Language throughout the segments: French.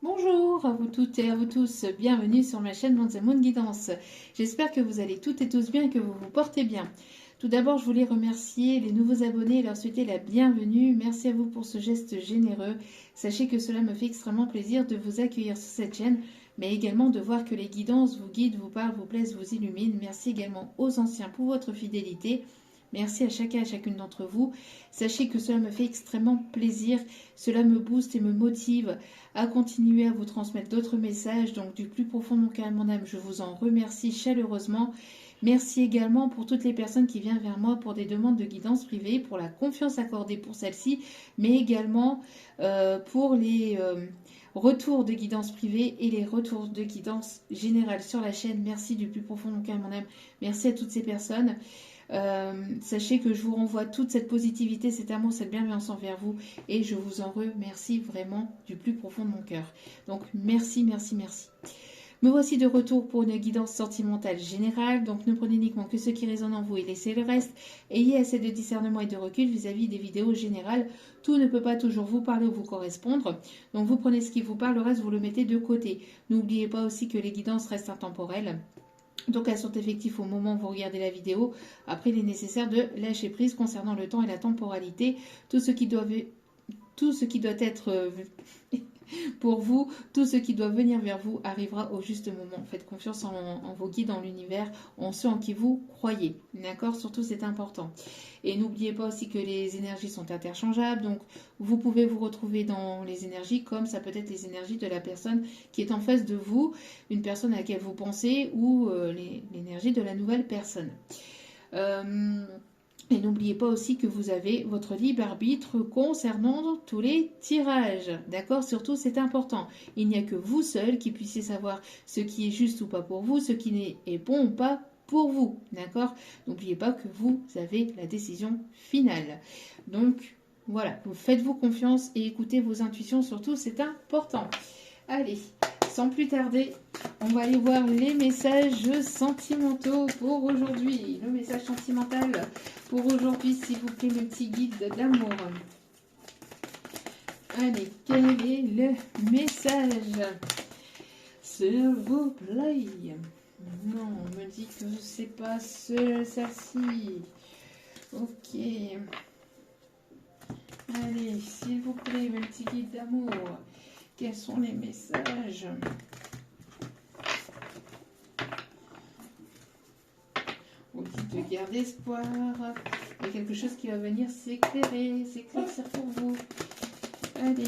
Bonjour à vous toutes et à vous tous, bienvenue sur ma chaîne Moon Moon Guidance. J'espère que vous allez toutes et tous bien et que vous vous portez bien. Tout d'abord, je voulais remercier les nouveaux abonnés et leur souhaiter la bienvenue. Merci à vous pour ce geste généreux. Sachez que cela me fait extrêmement plaisir de vous accueillir sur cette chaîne, mais également de voir que les guidances vous guident, vous parlent, vous plaisent, vous illuminent. Merci également aux anciens pour votre fidélité. Merci à chacun et à chacune d'entre vous. Sachez que cela me fait extrêmement plaisir. Cela me booste et me motive à continuer à vous transmettre d'autres messages. Donc du plus profond de mon cœur et de mon âme, je vous en remercie chaleureusement. Merci également pour toutes les personnes qui viennent vers moi pour des demandes de guidance privée, pour la confiance accordée pour celle-ci, mais également pour les retours de guidance privée et les retours de guidance générale sur la chaîne. Merci du plus profond de mon cœur et de mon âme. Merci à toutes ces personnes. Sachez que je vous renvoie toute cette positivité, cet amour, cette bienveillance envers vous et je vous en remercie vraiment du plus profond de mon cœur. Donc merci, merci, merci. Me voici de retour pour une guidance sentimentale générale, donc ne prenez uniquement que ce qui résonne en vous et laissez le reste. Ayez assez de discernement et de recul vis-à-vis des vidéos générales. Tout ne peut pas toujours vous parler ou vous correspondre, donc vous prenez ce qui vous parle, le reste vous le mettez de côté. N'oubliez pas aussi que les guidances restent intemporelles. Donc elles sont effectives au moment où vous regardez la vidéo. Après, il est nécessaire de lâcher prise concernant le temps et la temporalité. Tout ce qui doit être pour vous, tout ce qui doit venir vers vous arrivera au juste moment. Faites confiance en vos guides, en l'univers, en ceux en qui vous croyez. D'accord? Surtout, c'est important. Et n'oubliez pas aussi que les énergies sont interchangeables. Donc, vous pouvez vous retrouver dans les énergies comme ça peut être les énergies de la personne qui est en face de vous, une personne à laquelle vous pensez ou l'énergie de la nouvelle personne. Et n'oubliez pas aussi que vous avez votre libre arbitre concernant tous les tirages. D'accord? Surtout, c'est important. Il n'y a que vous seul qui puissiez savoir ce qui est juste ou pas pour vous, ce qui est bon ou pas pour vous. D'accord? N'oubliez pas que vous avez la décision finale. Donc, voilà. Faites-vous confiance et écoutez vos intuitions. Surtout, c'est important. Allez, sans plus tarder, on va aller voir les messages sentimentaux pour aujourd'hui. Le message sentimental pour aujourd'hui, s'il vous plaît, le petit guide d'amour. Allez, quel est le message? S'il vous plaît. Non, on me dit que c'est pas celle-ci. Ok. Allez, s'il vous plaît, le petit guide d'amour. Quels sont les messages? On dit de garder espoir. Il y a quelque chose qui va venir s'éclairer, s'éclaircir pour vous. Allez.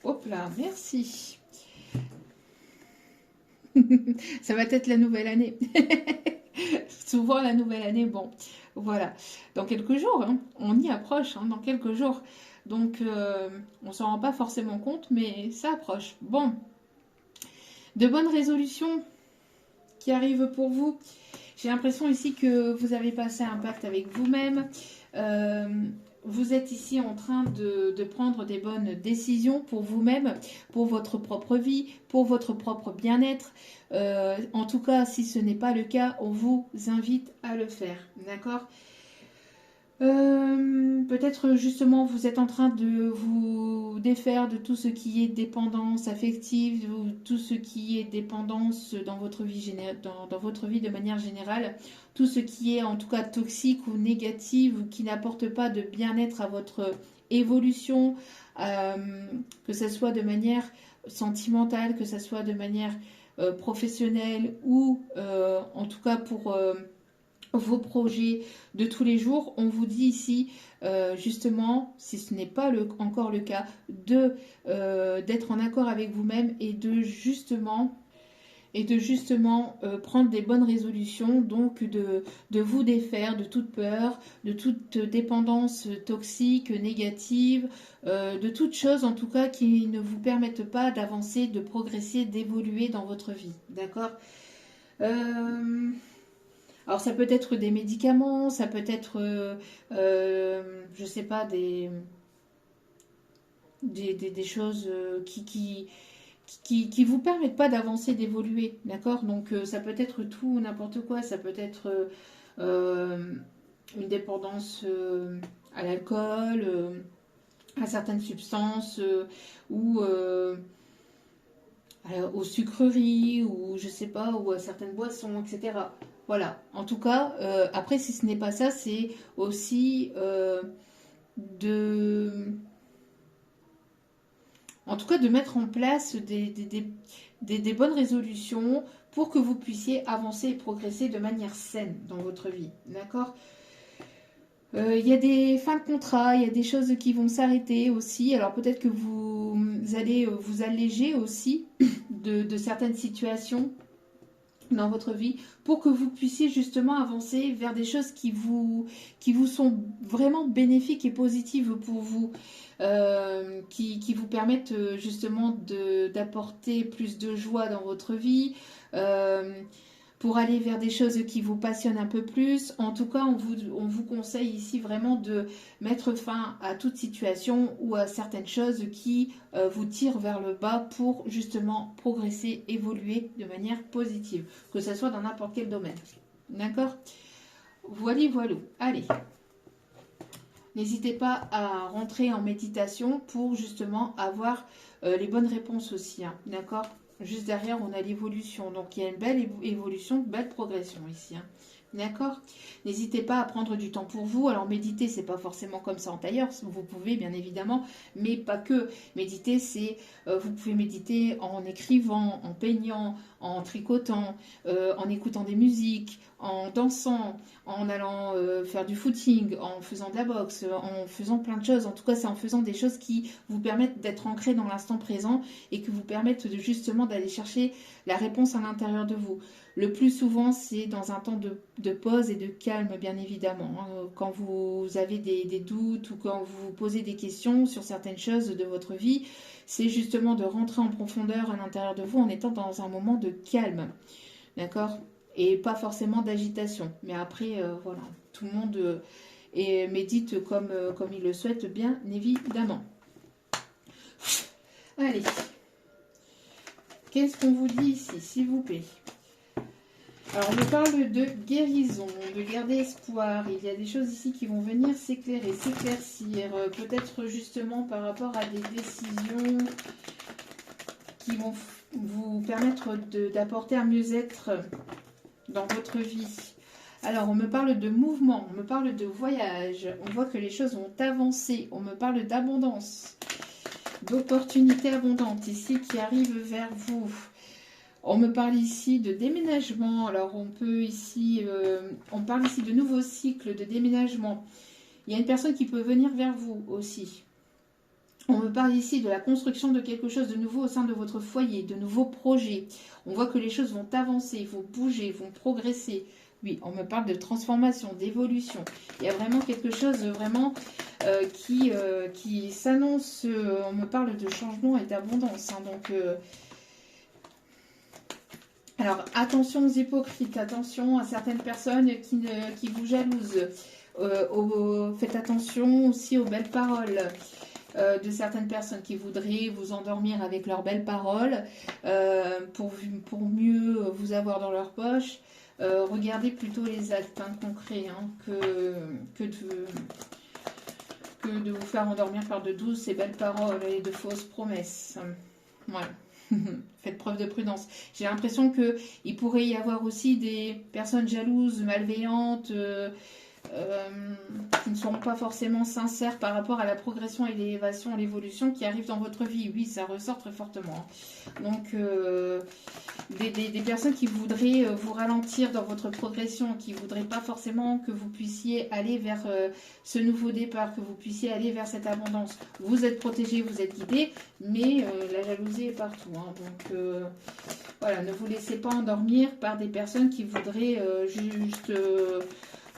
Hop là, merci. Ça va être la nouvelle année. Souvent la nouvelle année, bon, voilà. Dans quelques jours, hein, on y approche, hein, dans quelques jours. Donc, on s'en rend pas forcément compte, mais ça approche. Bon, de bonnes résolutions qui arrivent pour vous. J'ai l'impression ici que vous avez passé un pacte avec vous-même. Vous êtes ici en train de prendre des bonnes décisions pour vous-même, pour votre propre vie, pour votre propre bien-être. En tout cas, si ce n'est pas le cas, on vous invite à le faire. D'accord? Peut-être justement vous êtes en train de vous défaire de tout ce qui est dépendance affective, tout ce qui est dépendance dans votre vie, dans votre vie de manière générale, tout ce qui est en tout cas toxique ou négatif ou qui n'apporte pas de bien-être à votre évolution, que ce soit de manière sentimentale, que ce soit de manière professionnelle ou en tout cas pour vos projets de tous les jours. On vous dit ici, justement, si ce n'est pas encore le cas, d'être en accord avec vous-même et de justement prendre des bonnes résolutions, donc de vous défaire de toute peur, de toute dépendance toxique, négative, de toute chose en tout cas qui ne vous permettent pas d'avancer, de progresser, d'évoluer dans votre vie. D'accord? Alors ça peut être des médicaments, ça peut être, je sais pas, des choses qui vous permettent pas d'avancer, d'évoluer, d'accord? Donc ça peut être tout, n'importe quoi, ça peut être une dépendance à l'alcool, à certaines substances ou aux sucreries ou je sais pas, ou à certaines boissons, etc. Voilà. En tout cas, après, si ce n'est pas ça, c'est aussi de, en tout cas, de mettre en place des bonnes résolutions pour que vous puissiez avancer et progresser de manière saine dans votre vie. D'accord? Il y a des fins de contrat, il y a des choses qui vont s'arrêter aussi. Alors peut-être que vous allez vous alléger aussi de certaines situations dans votre vie pour que vous puissiez justement avancer vers des choses qui vous sont vraiment bénéfiques et positives pour vous, qui vous permettent justement d'apporter plus de joie dans votre vie, euh, pour aller vers des choses qui vous passionnent un peu plus. En tout cas, on vous conseille ici vraiment de mettre fin à toute situation ou à certaines choses qui vous tirent vers le bas pour justement progresser, évoluer de manière positive, que ce soit dans n'importe quel domaine. D'accord? Voilà, voilà. Allez. N'hésitez pas à rentrer en méditation pour justement avoir les bonnes réponses aussi. Hein. D'accord? Juste derrière, on a l'évolution. Donc, il y a une belle évolution, une belle progression ici. Hein. D'accord? N'hésitez pas à prendre du temps pour vous. Alors, méditer, c'est pas forcément comme ça en tailleur. Vous pouvez, bien évidemment, mais pas que. Méditer, c'est... vous pouvez méditer en écrivant, en peignant, en tricotant, en écoutant des musiques, en dansant, en allant faire du footing, en faisant de la boxe, en faisant plein de choses. En tout cas, c'est en faisant des choses qui vous permettent d'être ancré dans l'instant présent et qui vous permettent justement d'aller chercher la réponse à l'intérieur de vous. Le plus souvent, c'est dans un temps de pause et de calme, bien évidemment. Hein. Quand vous avez des doutes ou quand vous vous posez des questions sur certaines choses de votre vie, c'est justement de rentrer en profondeur à l'intérieur de vous en étant dans un moment de calme. D'accord? Et pas forcément d'agitation. Mais après, voilà, tout le monde médite comme il le souhaite, bien évidemment. Allez. Qu'est-ce qu'on vous dit ici, s'il vous plaît? Alors, on me parle de guérison, de garder espoir. Il y a des choses ici qui vont venir s'éclairer, s'éclaircir. Peut-être justement par rapport à des décisions qui vont vous permettre d'apporter un mieux-être dans votre vie. Alors, on me parle de mouvement, on me parle de voyage. On voit que les choses vont avancer. On me parle d'abondance, d'opportunités abondantes ici qui arrivent vers vous. On me parle ici de déménagement. Alors, on parle ici de nouveaux cycles de déménagement. Il y a une personne qui peut venir vers vous aussi. On me parle ici de la construction de quelque chose de nouveau au sein de votre foyer, de nouveaux projets. On voit que les choses vont avancer, vont bouger, vont progresser. Oui, on me parle de transformation, d'évolution. Il y a vraiment quelque chose vraiment qui s'annonce. On me parle de changement et d'abondance. Hein, donc, alors, attention aux hypocrites, attention à certaines personnes qui vous jalousent. Faites attention aussi aux belles paroles. De certaines personnes qui voudraient vous endormir avec leurs belles paroles pour mieux vous avoir dans leur poche. Regardez plutôt les actes concrets hein, que de vous faire endormir par de douces et belles paroles et de fausses promesses. Voilà. Faites preuve de prudence. J'ai l'impression qu'il pourrait y avoir aussi des personnes jalouses, malveillantes, qui ne seront pas forcément sincères par rapport à la progression et l'élévation, l'évolution qui arrive dans votre vie. Oui, ça ressort très fortement. Donc, des personnes qui voudraient vous ralentir dans votre progression, qui ne voudraient pas forcément que vous puissiez aller vers ce nouveau départ, que vous puissiez aller vers cette abondance. Vous êtes protégé, vous êtes guidé, mais la jalousie est partout. Hein. Donc, voilà, ne vous laissez pas endormir par des personnes qui voudraient juste...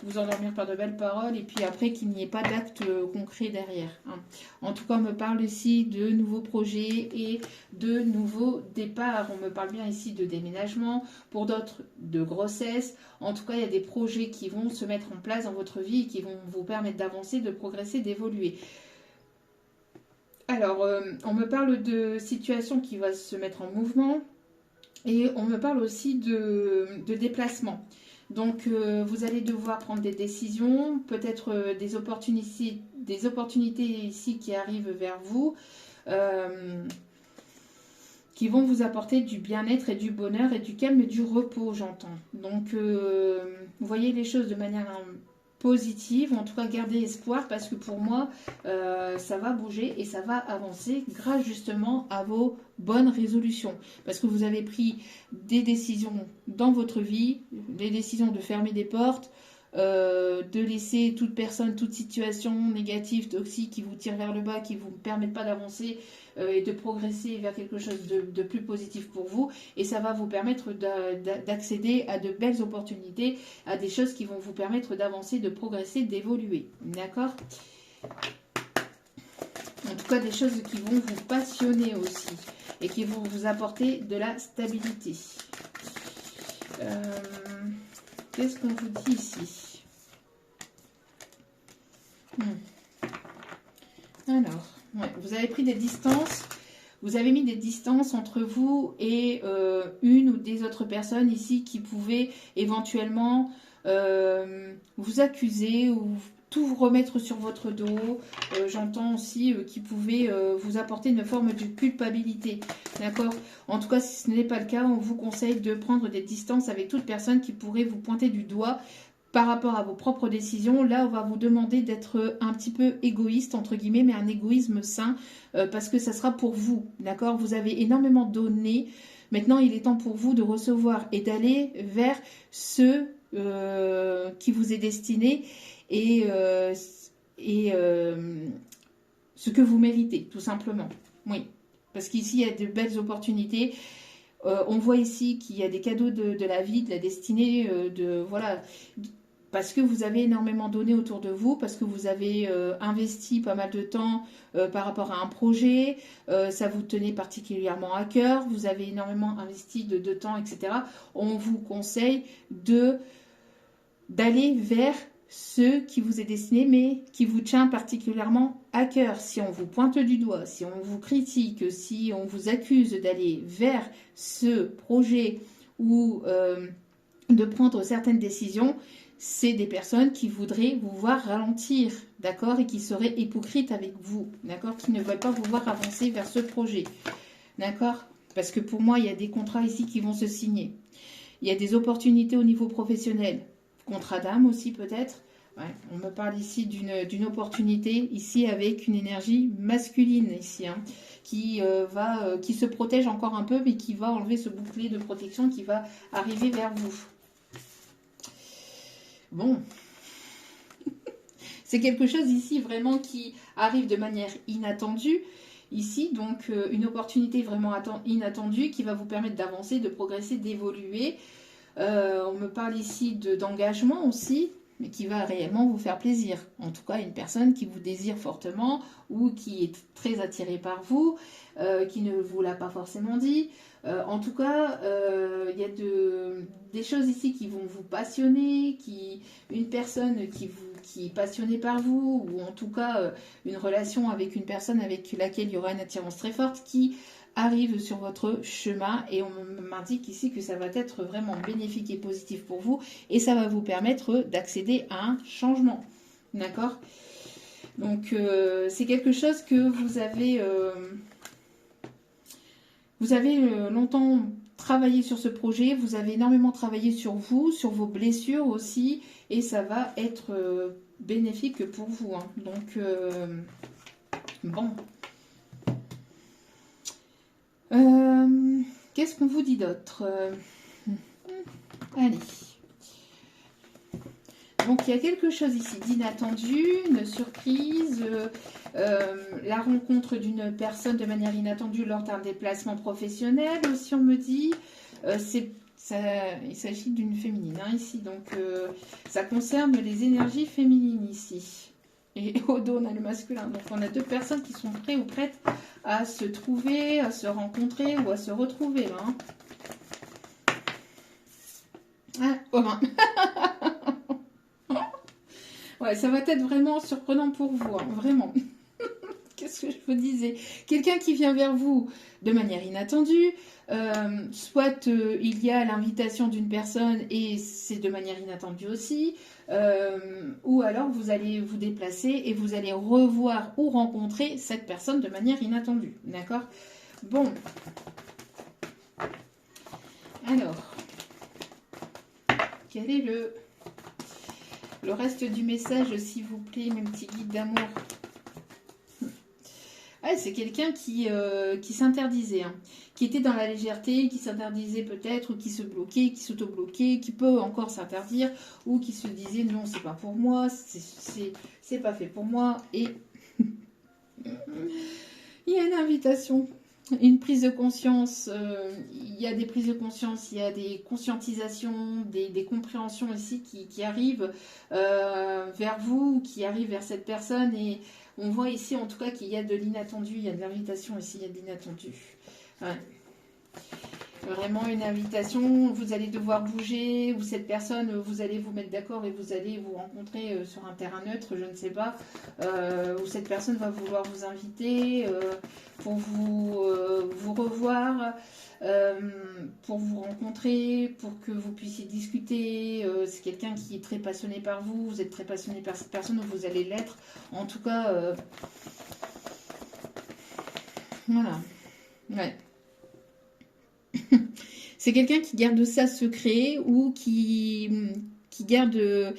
vous endormir par de belles paroles et puis après qu'il n'y ait pas d'acte concret derrière. Hein. En tout cas, on me parle ici de nouveaux projets et de nouveaux départs. On me parle bien ici de déménagement, pour d'autres de grossesse. En tout cas, il y a des projets qui vont se mettre en place dans votre vie et qui vont vous permettre d'avancer, de progresser, d'évoluer. Alors, on me parle de situations qui vont se mettre en mouvement et on me parle aussi de déplacement. Donc, vous allez devoir prendre des décisions, peut-être des des opportunités ici qui arrivent vers vous, qui vont vous apporter du bien-être et du bonheur et du calme et du repos, j'entends. Donc, vous voyez les choses de manière positive, en tout cas gardez espoir parce que pour moi ça va bouger et ça va avancer grâce justement à vos bonnes résolutions, parce que vous avez pris des décisions dans votre vie, des décisions de fermer des portes, de laisser toute personne, toute situation négative, toxique qui vous tire vers le bas, qui ne vous permettent pas d'avancer et de progresser vers quelque chose de plus positif pour vous, et ça va vous permettre d'accéder à de belles opportunités, à des choses qui vont vous permettre d'avancer, de progresser, d'évoluer, d'accord? En tout cas des choses qui vont vous passionner aussi et qui vont vous apporter de la stabilité. Qu'est-ce qu'on vous dit ici? Alors, ouais, vous avez pris des distances, vous avez mis des distances entre vous et une ou des autres personnes ici qui pouvaient éventuellement vous accuser ou tout vous remettre sur votre dos. J'entends aussi qui pouvaient vous apporter une forme de culpabilité. D'accord? En tout cas, si ce n'est pas le cas, on vous conseille de prendre des distances avec toute personne qui pourrait vous pointer du doigt par rapport à vos propres décisions. Là, on va vous demander d'être un petit peu égoïste, entre guillemets, mais un égoïsme sain, parce que ça sera pour vous, d'accord? Vous avez énormément donné. Maintenant, il est temps pour vous de recevoir et d'aller vers ce qui vous est destiné et ce que vous méritez, tout simplement. Oui, parce qu'ici, il y a de belles opportunités. On voit ici qu'il y a des cadeaux de la vie, de la destinée, voilà, parce que vous avez énormément donné autour de vous, parce que vous avez investi pas mal de temps par rapport à un projet, ça vous tenait particulièrement à cœur, vous avez énormément investi de temps, etc. On vous conseille d'aller vers ce qui vous est destiné, mais qui vous tient particulièrement à cœur. Si on vous pointe du doigt, si on vous critique, si on vous accuse d'aller vers ce projet ou de prendre certaines décisions, c'est des personnes qui voudraient vous voir ralentir, d'accord, et qui seraient hypocrites avec vous, d'accord, qui ne veulent pas vous voir avancer vers ce projet, d'accord, parce que pour moi, il y a des contrats ici qui vont se signer. Il y a des opportunités au niveau professionnel, contrat d'âme aussi peut-être. Ouais, on me parle ici d'une opportunité ici avec une énergie masculine ici, hein, qui se protège encore un peu, mais qui va enlever ce bouclier de protection qui va arriver vers vous. Bon, c'est quelque chose ici vraiment qui arrive de manière inattendue. Ici, donc, une opportunité vraiment inattendue qui va vous permettre d'avancer, de progresser, d'évoluer. On me parle ici d'engagement aussi, mais qui va réellement vous faire plaisir. En tout cas, une personne qui vous désire fortement ou qui est très attirée par vous, qui ne vous l'a pas forcément dit. En tout cas, il y a des choses ici qui vont vous passionner, une personne qui est passionnée par vous, ou en tout cas une relation avec une personne avec laquelle il y aura une attirance très forte qui arrive sur votre chemin, et on m'indique ici que ça va être vraiment bénéfique et positif pour vous, et ça va vous permettre d'accéder à un changement. D'accord? Donc c'est quelque chose que vous avez longtemps travaillé sur ce projet, vous avez énormément travaillé sur vous, sur vos blessures aussi, et ça va être bénéfique pour vous, hein. Donc bon. Qu'est-ce qu'on vous dit d'autre? Allez. Donc il y a quelque chose ici d'inattendu, une surprise, la rencontre d'une personne de manière inattendue lors d'un déplacement professionnel aussi, on me dit. Il s'agit d'une féminine, hein, ici, donc ça concerne les énergies féminines ici. Et au dos, on a le masculin. Donc on a deux personnes qui sont prêtes ou prêtes à se trouver, à se rencontrer ou à se retrouver là, hein. Ah, oh ben. Ouais, ça va être vraiment surprenant pour vous, hein, vraiment. ce que je vous disais. Quelqu'un qui vient vers vous de manière inattendue, soit il y a l'invitation d'une personne et c'est de manière inattendue aussi, ou alors vous allez vous déplacer et vous allez revoir ou rencontrer cette personne de manière inattendue. D'accord? Bon. Alors, quel est le reste du message, s'il vous plaît, mes petits guides d'amour? Ah, c'est quelqu'un qui s'interdisait, hein, qui était dans la légèreté, qui s'interdisait peut-être, ou qui se bloquait, qui s'auto-bloquait, qui peut encore s'interdire, ou qui se disait non, c'est pas pour moi, c'est pas fait pour moi, et il y a une invitation, une prise de conscience, il y a des prises de conscience, il y a des conscientisations, des compréhensions ici qui arrivent vers vous, qui arrivent vers cette personne, et on voit ici en tout cas qu'il y a de l'inattendu, il y a de l'invitation ici, il y a de l'inattendu. Ouais. Vraiment une invitation, vous allez devoir bouger, ou cette personne, vous allez vous mettre d'accord et vous allez vous rencontrer sur un terrain neutre, je ne sais pas, où cette personne va vouloir vous inviter pour vous revoir, pour vous rencontrer, pour que vous puissiez discuter. C'est quelqu'un qui est très passionné par vous, vous êtes très passionné par cette personne, ou vous allez l'être. En tout cas, voilà. Ouais. C'est quelqu'un qui garde ça secret ou qui garde...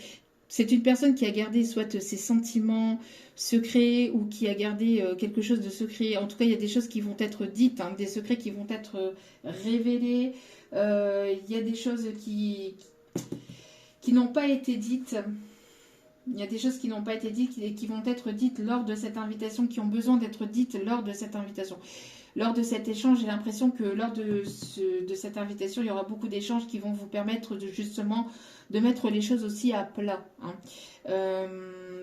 C'est une personne qui a gardé soit ses sentiments secrets ou qui a gardé quelque chose de secret. En tout cas, il y a des choses qui vont être dites, hein, des secrets qui vont être révélés. Il y a des choses qui n'ont pas été dites. Il y a des choses qui n'ont pas été dites et qui vont être dites lors de cette invitation, qui ont besoin d'être dites lors de cette invitation. Lors de cet échange, j'ai l'impression que lors de cette invitation, il y aura beaucoup d'échanges qui vont vous permettre justement de mettre les choses aussi à plat. Hein.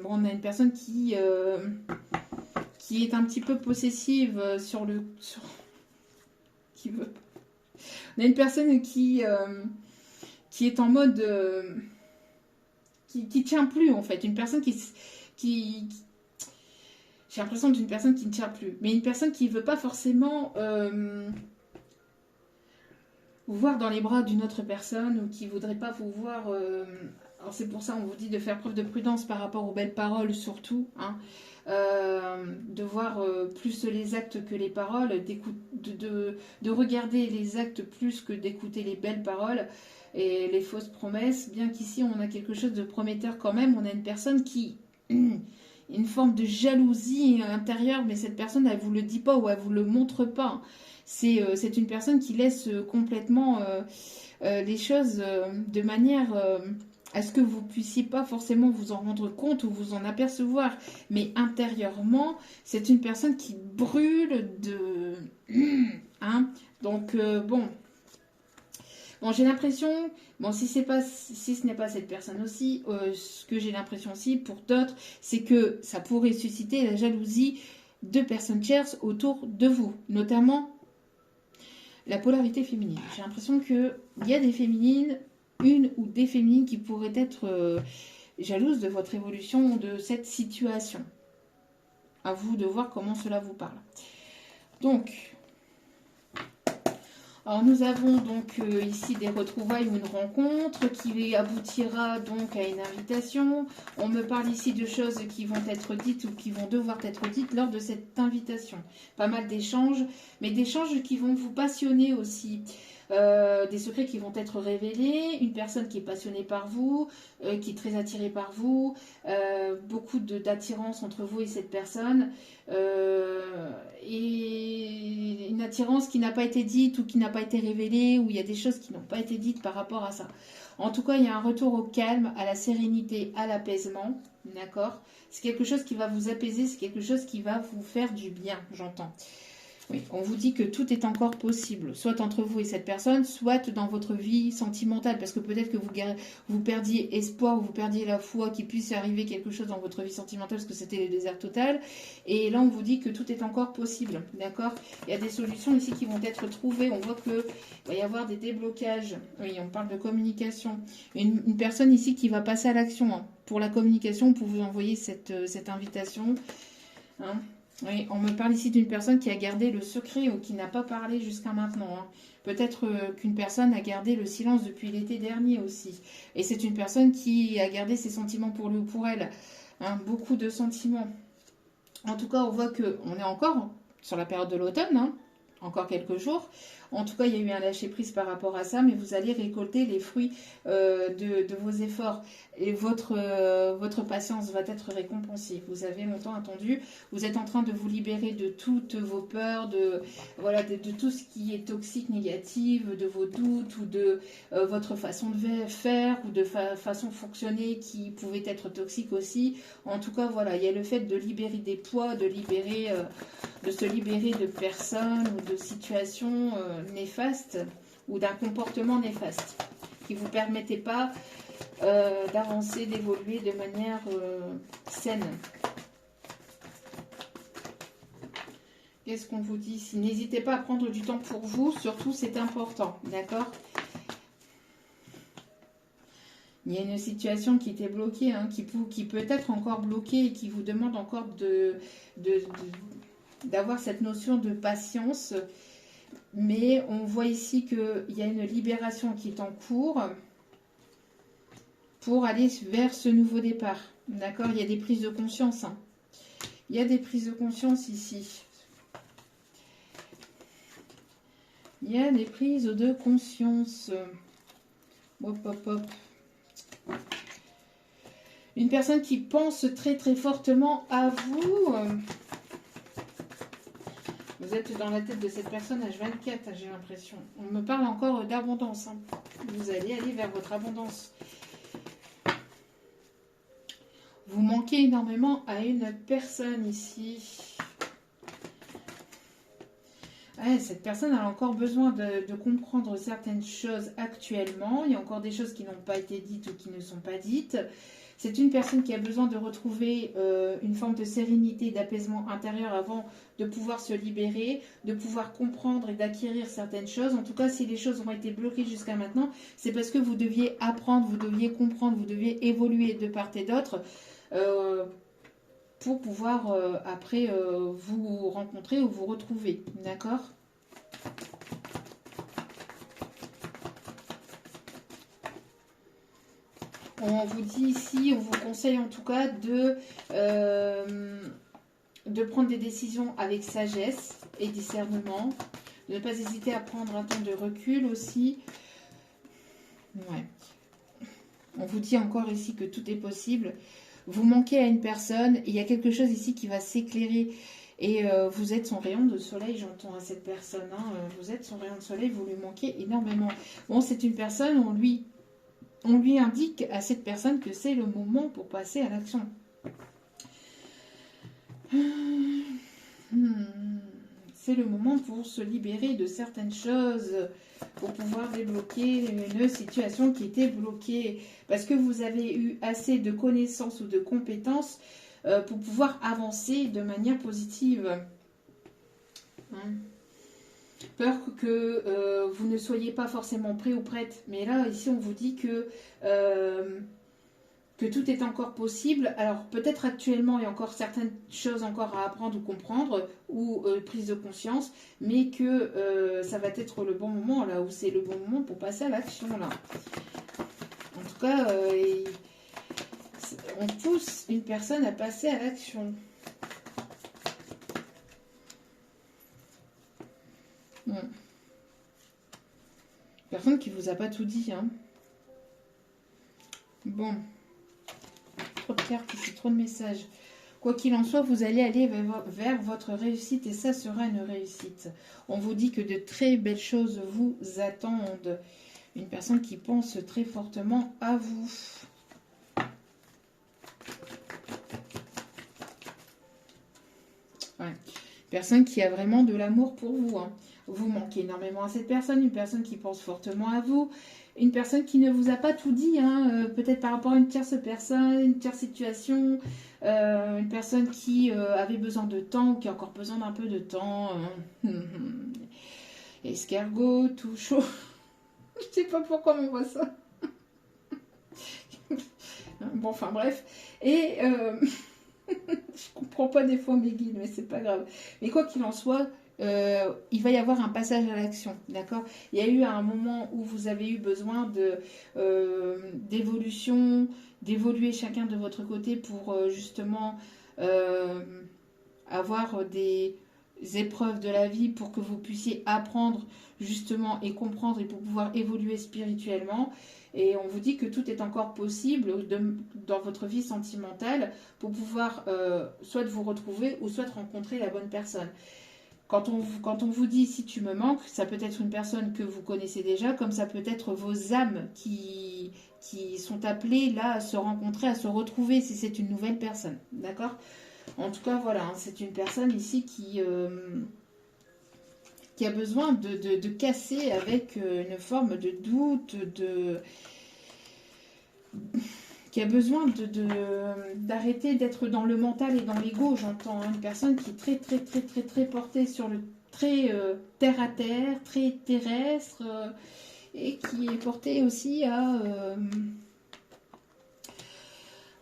On a une personne qui est un petit peu possessive qui veut. On a une personne qui est en mode qui tient plus en fait. Une personne qui j'ai l'impression d'une personne qui ne tient plus. Mais une personne qui ne veut pas forcément vous voir dans les bras d'une autre personne ou qui ne voudrait pas vous voir... alors c'est pour ça on vous dit de faire preuve de prudence par rapport aux belles paroles surtout. Hein, de voir plus les actes que les paroles, de regarder les actes plus que d'écouter les belles paroles et les fausses promesses. Bien qu'ici on a quelque chose de prometteur quand même. On a une personne qui... une forme de jalousie intérieure, mais cette personne, elle ne vous le dit pas ou elle ne vous le montre pas. C'est une personne qui laisse complètement les choses de manière à ce que vous ne puissiez pas forcément vous en rendre compte ou vous en apercevoir. Mais intérieurement, c'est une personne qui brûle de... hein. Donc, bon... Bon, j'ai l'impression, bon, si ce n'est pas cette personne aussi, ce que j'ai l'impression aussi pour d'autres, c'est que ça pourrait susciter la jalousie de personnes tierces autour de vous, notamment la polarité féminine. J'ai l'impression qu'il y a des féminines, une ou des féminines qui pourraient être jalouses de votre évolution, de cette situation. À vous de voir comment cela vous parle. Donc... Alors nous avons donc ici des retrouvailles ou une rencontre qui aboutira donc à une invitation. On me parle ici de choses qui vont être dites ou qui vont devoir être dites lors de cette invitation. Pas mal d'échanges, mais d'échanges qui vont vous passionner aussi. Des secrets qui vont être révélés, une personne qui est passionnée par vous, qui est très attirée par vous, beaucoup d'attirance entre vous et cette personne, et une attirance qui n'a pas été dite ou qui n'a pas été révélée, où il y a des choses qui n'ont pas été dites par rapport à ça. En tout cas, il y a un retour au calme, à la sérénité, à l'apaisement, d'accord? C'est quelque chose qui va vous apaiser, c'est quelque chose qui va vous faire du bien, j'entends. Oui, on vous dit que tout est encore possible, soit entre vous et cette personne, soit dans votre vie sentimentale, parce que peut-être que vous perdiez espoir ou vous perdiez la foi qu'il puisse arriver quelque chose dans votre vie sentimentale, parce que c'était le désert total. Et là, on vous dit que tout est encore possible, d'accord? Il y a des solutions ici qui vont être trouvées. On voit qu'il va y avoir des déblocages. Oui, on parle de communication. Une personne ici qui va passer à l'action, hein, pour la communication, pour vous envoyer cette invitation. Hein. Oui, on me parle ici d'une personne qui a gardé le secret ou qui n'a pas parlé jusqu'à maintenant, hein. Peut-être qu'une personne a gardé le silence depuis l'été dernier aussi. Et c'est une personne qui a gardé ses sentiments pour lui ou pour elle, hein. Beaucoup de sentiments. En tout cas, on voit qu'on est encore sur la période de l'automne, hein, encore quelques jours. En tout cas, il y a eu un lâcher-prise par rapport à ça, mais vous allez récolter les fruits de vos efforts. Et votre patience va être récompensée. Vous avez longtemps attendu. Vous êtes en train de vous libérer de toutes vos peurs, voilà, de tout ce qui est toxique, négatif, de vos doutes ou de votre façon de faire ou de façon de fonctionner qui pouvait être toxique aussi. En tout cas, voilà, il y a le fait de libérer des poids, de se libérer de personnes ou de situations néfastes ou d'un comportement néfaste qui ne vous permettait pas d'avancer, d'évoluer de manière saine. Qu'est-ce qu'on vous dit ici? N'hésitez pas à prendre du temps pour vous, surtout c'est important, d'accord? Il y a une situation qui était bloquée, hein, qui peut être encore bloquée et qui vous demande encore d'avoir cette notion de patience. Mais on voit ici qu'il y a une libération qui est en cours pour aller vers ce nouveau départ. D'accord? Il y a des prises de conscience, hein. Il y a des prises de conscience ici. Il y a des prises de conscience. Hop, hop, hop. Une personne qui pense très très fortement à vous. Vous êtes dans la tête de cette personne H24, j'ai l'impression. On me parle encore d'abondance, hein. Vous allez aller vers votre abondance. Vous manquez énormément à une personne ici. Ouais, cette personne a encore besoin de comprendre certaines choses actuellement. Il y a encore des choses qui n'ont pas été dites ou qui ne sont pas dites. C'est une personne qui a besoin de retrouver une forme de sérénité, d'apaisement intérieur avant de pouvoir se libérer, de pouvoir comprendre et d'acquérir certaines choses. En tout cas, si les choses ont été bloquées jusqu'à maintenant, c'est parce que vous deviez apprendre, vous deviez comprendre, vous deviez évoluer de part et d'autre pour pouvoir après vous rencontrer ou vous retrouver. D'accord ? On vous dit ici, on vous conseille en tout cas de prendre des décisions avec sagesse et discernement, de ne pas hésiter à prendre un temps de recul aussi. Ouais. On vous dit encore ici que tout est possible. Vous manquez à une personne, il y a quelque chose ici qui va s'éclairer. Et vous êtes son rayon de soleil, j'entends à cette personne. Hein, vous êtes son rayon de soleil, vous lui manquez énormément. Bon, c'est une personne, on lui indique à cette personne que c'est le moment pour passer à l'action. C'est le moment pour se libérer de certaines choses, pour pouvoir débloquer une situation qui était bloquée. Parce que vous avez eu assez de connaissances ou de compétences pour pouvoir avancer de manière positive. Peur que vous ne soyez pas forcément prêt ou prête. Mais là, ici, on vous dit que tout est encore possible. Alors, peut-être actuellement, il y a encore certaines choses encore à apprendre ou comprendre, ou prise de conscience, mais que ça va être le bon moment, là, où c'est le bon moment pour passer à l'action, là. En tout cas, on pousse une personne à passer à l'action. Personne qui vous a pas tout dit, hein. Bon. Trop de cartes ici, trop de messages. Quoi qu'il en soit, vous allez aller vers votre réussite et ça sera une réussite. On vous dit que de très belles choses vous attendent. Une personne qui pense très fortement à vous. Ouais. Personne qui a vraiment de l'amour pour vous, hein. Vous manquez énormément à cette personne, une personne qui pense fortement à vous, une personne qui ne vous a pas tout dit, hein, peut-être par rapport à une tierce personne, une tierce situation, une personne qui avait besoin de temps ou qui a encore besoin d'un peu de temps. Escargot, tout chaud. Je sais pas pourquoi on voit ça. Bon, enfin bref. Et Je comprends pas des fois mes guides, mais c'est pas grave. Mais quoi qu'il en soit, il va y avoir un passage à l'action, d'accord? Il y a eu un moment où vous avez eu besoin d'évolution, d'évoluer chacun de votre côté pour justement euh, avoir des épreuves de la vie pour que vous puissiez apprendre justement et comprendre et pour pouvoir évoluer spirituellement. Et on vous dit que tout est encore possible dans votre vie sentimentale pour pouvoir soit vous retrouver ou soit rencontrer la bonne personne. Quand on vous dit si tu me manques, ça peut être une personne que vous connaissez déjà, comme ça peut être vos âmes qui sont appelées là à se rencontrer, à se retrouver si c'est une nouvelle personne. D'accord? En tout cas, voilà, hein, c'est une personne ici qui a besoin de casser avec une forme de doute, qui a besoin d'arrêter d'être dans le mental et dans l'ego, j'entends. Hein, une personne qui est très, très, très, très, très portée sur le très terre à terre, très terrestre, et qui est portée aussi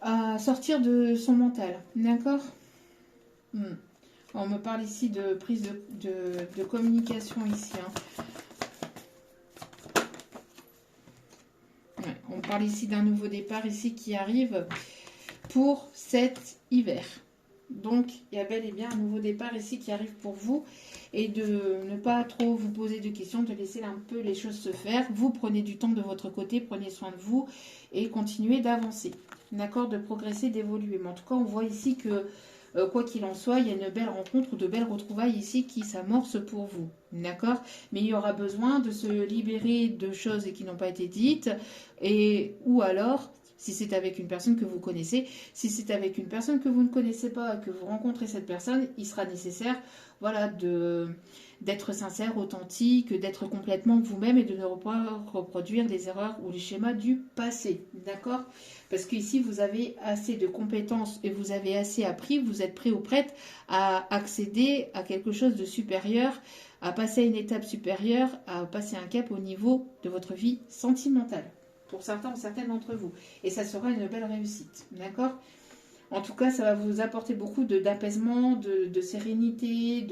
à sortir de son mental. D'accord? On me parle ici de prise de communication ici. Hein. Ouais, on parle ici d'un nouveau départ ici qui arrive pour cet hiver. Donc, il y a bel et bien un nouveau départ ici qui arrive pour vous. Et de ne pas trop vous poser de questions, de laisser un peu les choses se faire. Vous prenez du temps de votre côté, prenez soin de vous et continuez d'avancer. D'accord? De progresser, d'évoluer. Mais en tout cas, on voit ici que quoi qu'il en soit, il y a une belle rencontre ou de belles retrouvailles ici qui s'amorcent pour vous. D'accord? Mais il y aura besoin de se libérer de choses qui n'ont pas été dites. Ou alors, si c'est avec une personne que vous connaissez, si c'est avec une personne que vous ne connaissez pas, que vous rencontrez cette personne, il sera nécessaire, voilà, d'être sincère, authentique, d'être complètement vous-même et de ne pas reproduire les erreurs ou les schémas du passé. D'accord? Parce qu'ici, vous avez assez de compétences et vous avez assez appris, vous êtes prêt ou prête à accéder à quelque chose de supérieur, à passer à une étape supérieure, à passer un cap au niveau de votre vie sentimentale. Pour certains ou certaines d'entre vous. Et ça sera une belle réussite. D'accord? En tout cas, ça va vous apporter beaucoup d'apaisement, de sérénité,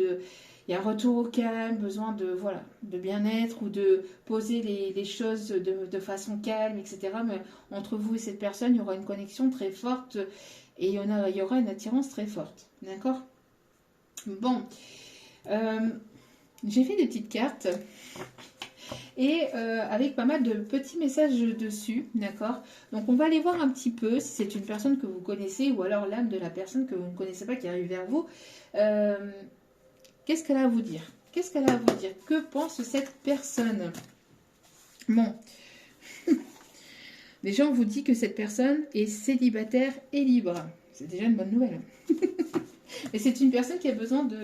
il y a un retour au calme, besoin de bien-être ou de poser les choses de façon calme, etc. Mais entre vous et cette personne, il y aura une connexion très forte et il y aura une attirance très forte. D'accord? Bon. J'ai fait des petites cartes et avec pas mal de petits messages dessus, d'accord? Donc on va aller voir un petit peu si c'est une personne que vous connaissez ou alors l'âme de la personne que vous ne connaissez pas qui arrive vers vous. Qu'est-ce qu'elle a à vous dire? Qu'est-ce qu'elle a à vous dire? Que pense cette personne? Bon. Déjà, on vous dit que cette personne est célibataire et libre. C'est déjà une bonne nouvelle. Mais c'est une personne qui a besoin de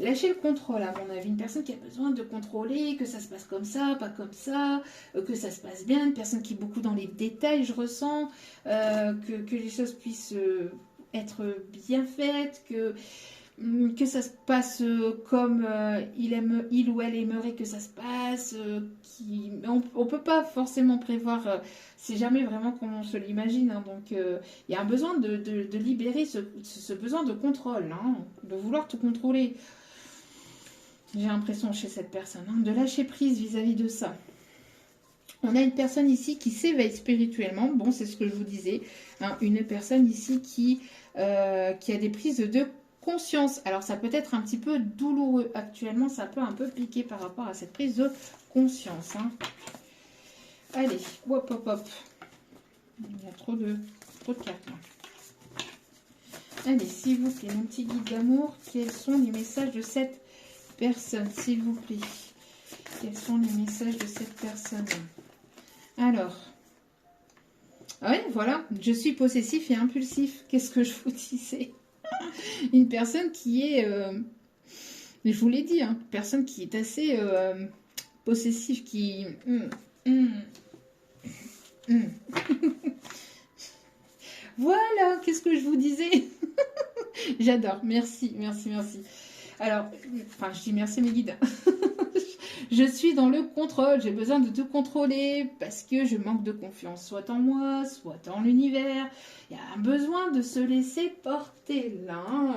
lâcher le contrôle, à mon avis. Une personne qui a besoin de contrôler, que ça se passe comme ça, pas comme ça, que ça se passe bien. Une personne qui est beaucoup dans les détails, je ressens. Que les choses puissent être bien faites, que ça se passe comme il ou elle aimerait que ça se passe. On ne peut pas forcément prévoir, c'est jamais vraiment comme on se l'imagine. Hein, donc il y a un besoin de libérer ce besoin de contrôle, hein, de vouloir tout contrôler. J'ai l'impression chez cette personne, hein, de lâcher prise vis-à-vis de ça. On a une personne ici qui s'éveille spirituellement. Bon, c'est ce que je vous disais. Hein, une personne ici qui a des prises de conscience. Alors, ça peut être un petit peu douloureux. Actuellement, ça peut un peu piquer par rapport à cette prise de conscience. Hein. Allez, hop, hop, hop. Il y a trop de cartes. Là. Allez, s'il vous plaît, mon petit guide d'amour, quels sont les messages de cette personne, s'il vous plaît? Quels sont les messages de cette personne? Alors, ouais, voilà, je suis possessif et impulsif. Qu'est-ce que je vous disais? Une personne qui est, je vous l'ai dit, hein, une personne qui est assez possessive, qui... Voilà, qu'est-ce que je vous disais? J'adore, merci, merci, merci. Alors, enfin, je dis merci mes guides. Je suis dans le contrôle, j'ai besoin de tout contrôler parce que je manque de confiance, soit en moi, soit en l'univers. Il y a un besoin de se laisser porter là. Hein,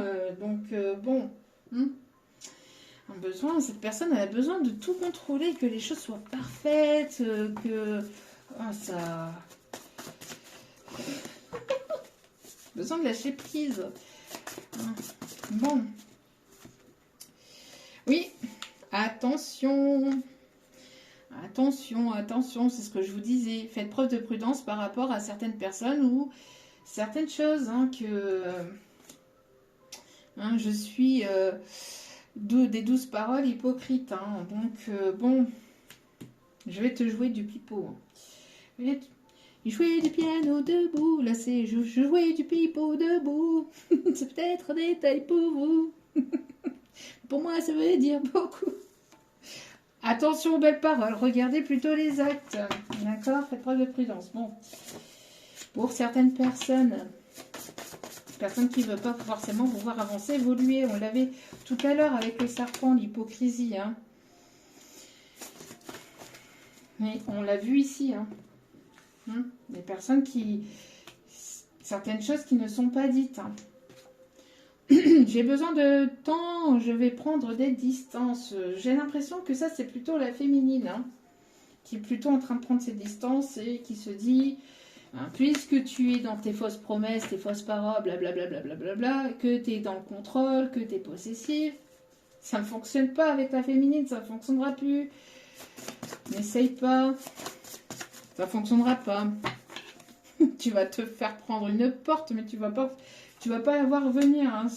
bon. Un besoin, cette personne elle a besoin de tout contrôler, que les choses soient parfaites, que. Oh, ça. Besoin de lâcher prise. Bon. Oui, attention. Attention, attention, c'est ce que je vous disais. Faites preuve de prudence par rapport à certaines personnes ou certaines choses. Hein, je suis des douces paroles hypocrites. Hein, donc, bon, je vais te jouer du pipeau. Hein. Jouer du piano debout, là c'est je jouais du pipeau debout. C'est peut-être un détail pour vous. Pour moi, ça veut dire beaucoup. Attention aux belles paroles, regardez plutôt les actes. D'accord? Faites preuve de prudence. Bon. Pour certaines personnes qui ne veulent pas forcément vous voir avancer, évoluer. On l'avait tout à l'heure avec le serpent, l'hypocrisie. Hein. Mais on l'a vu ici. Hein. Des personnes qui... Certaines choses qui ne sont pas dites. Hein. J'ai besoin de temps, je vais prendre des distances. J'ai l'impression que ça, c'est plutôt la féminine, hein, qui est plutôt en train de prendre ses distances et qui se dit, hein, puisque tu es dans tes fausses promesses, tes fausses paroles, blablabla, que tu es dans le contrôle, que tu es possessive, ça ne fonctionne pas avec la féminine, ça ne fonctionnera plus. N'essaye pas, ça ne fonctionnera pas. Tu vas te faire prendre une porte, mais tu vas pas la voir venir. Hein.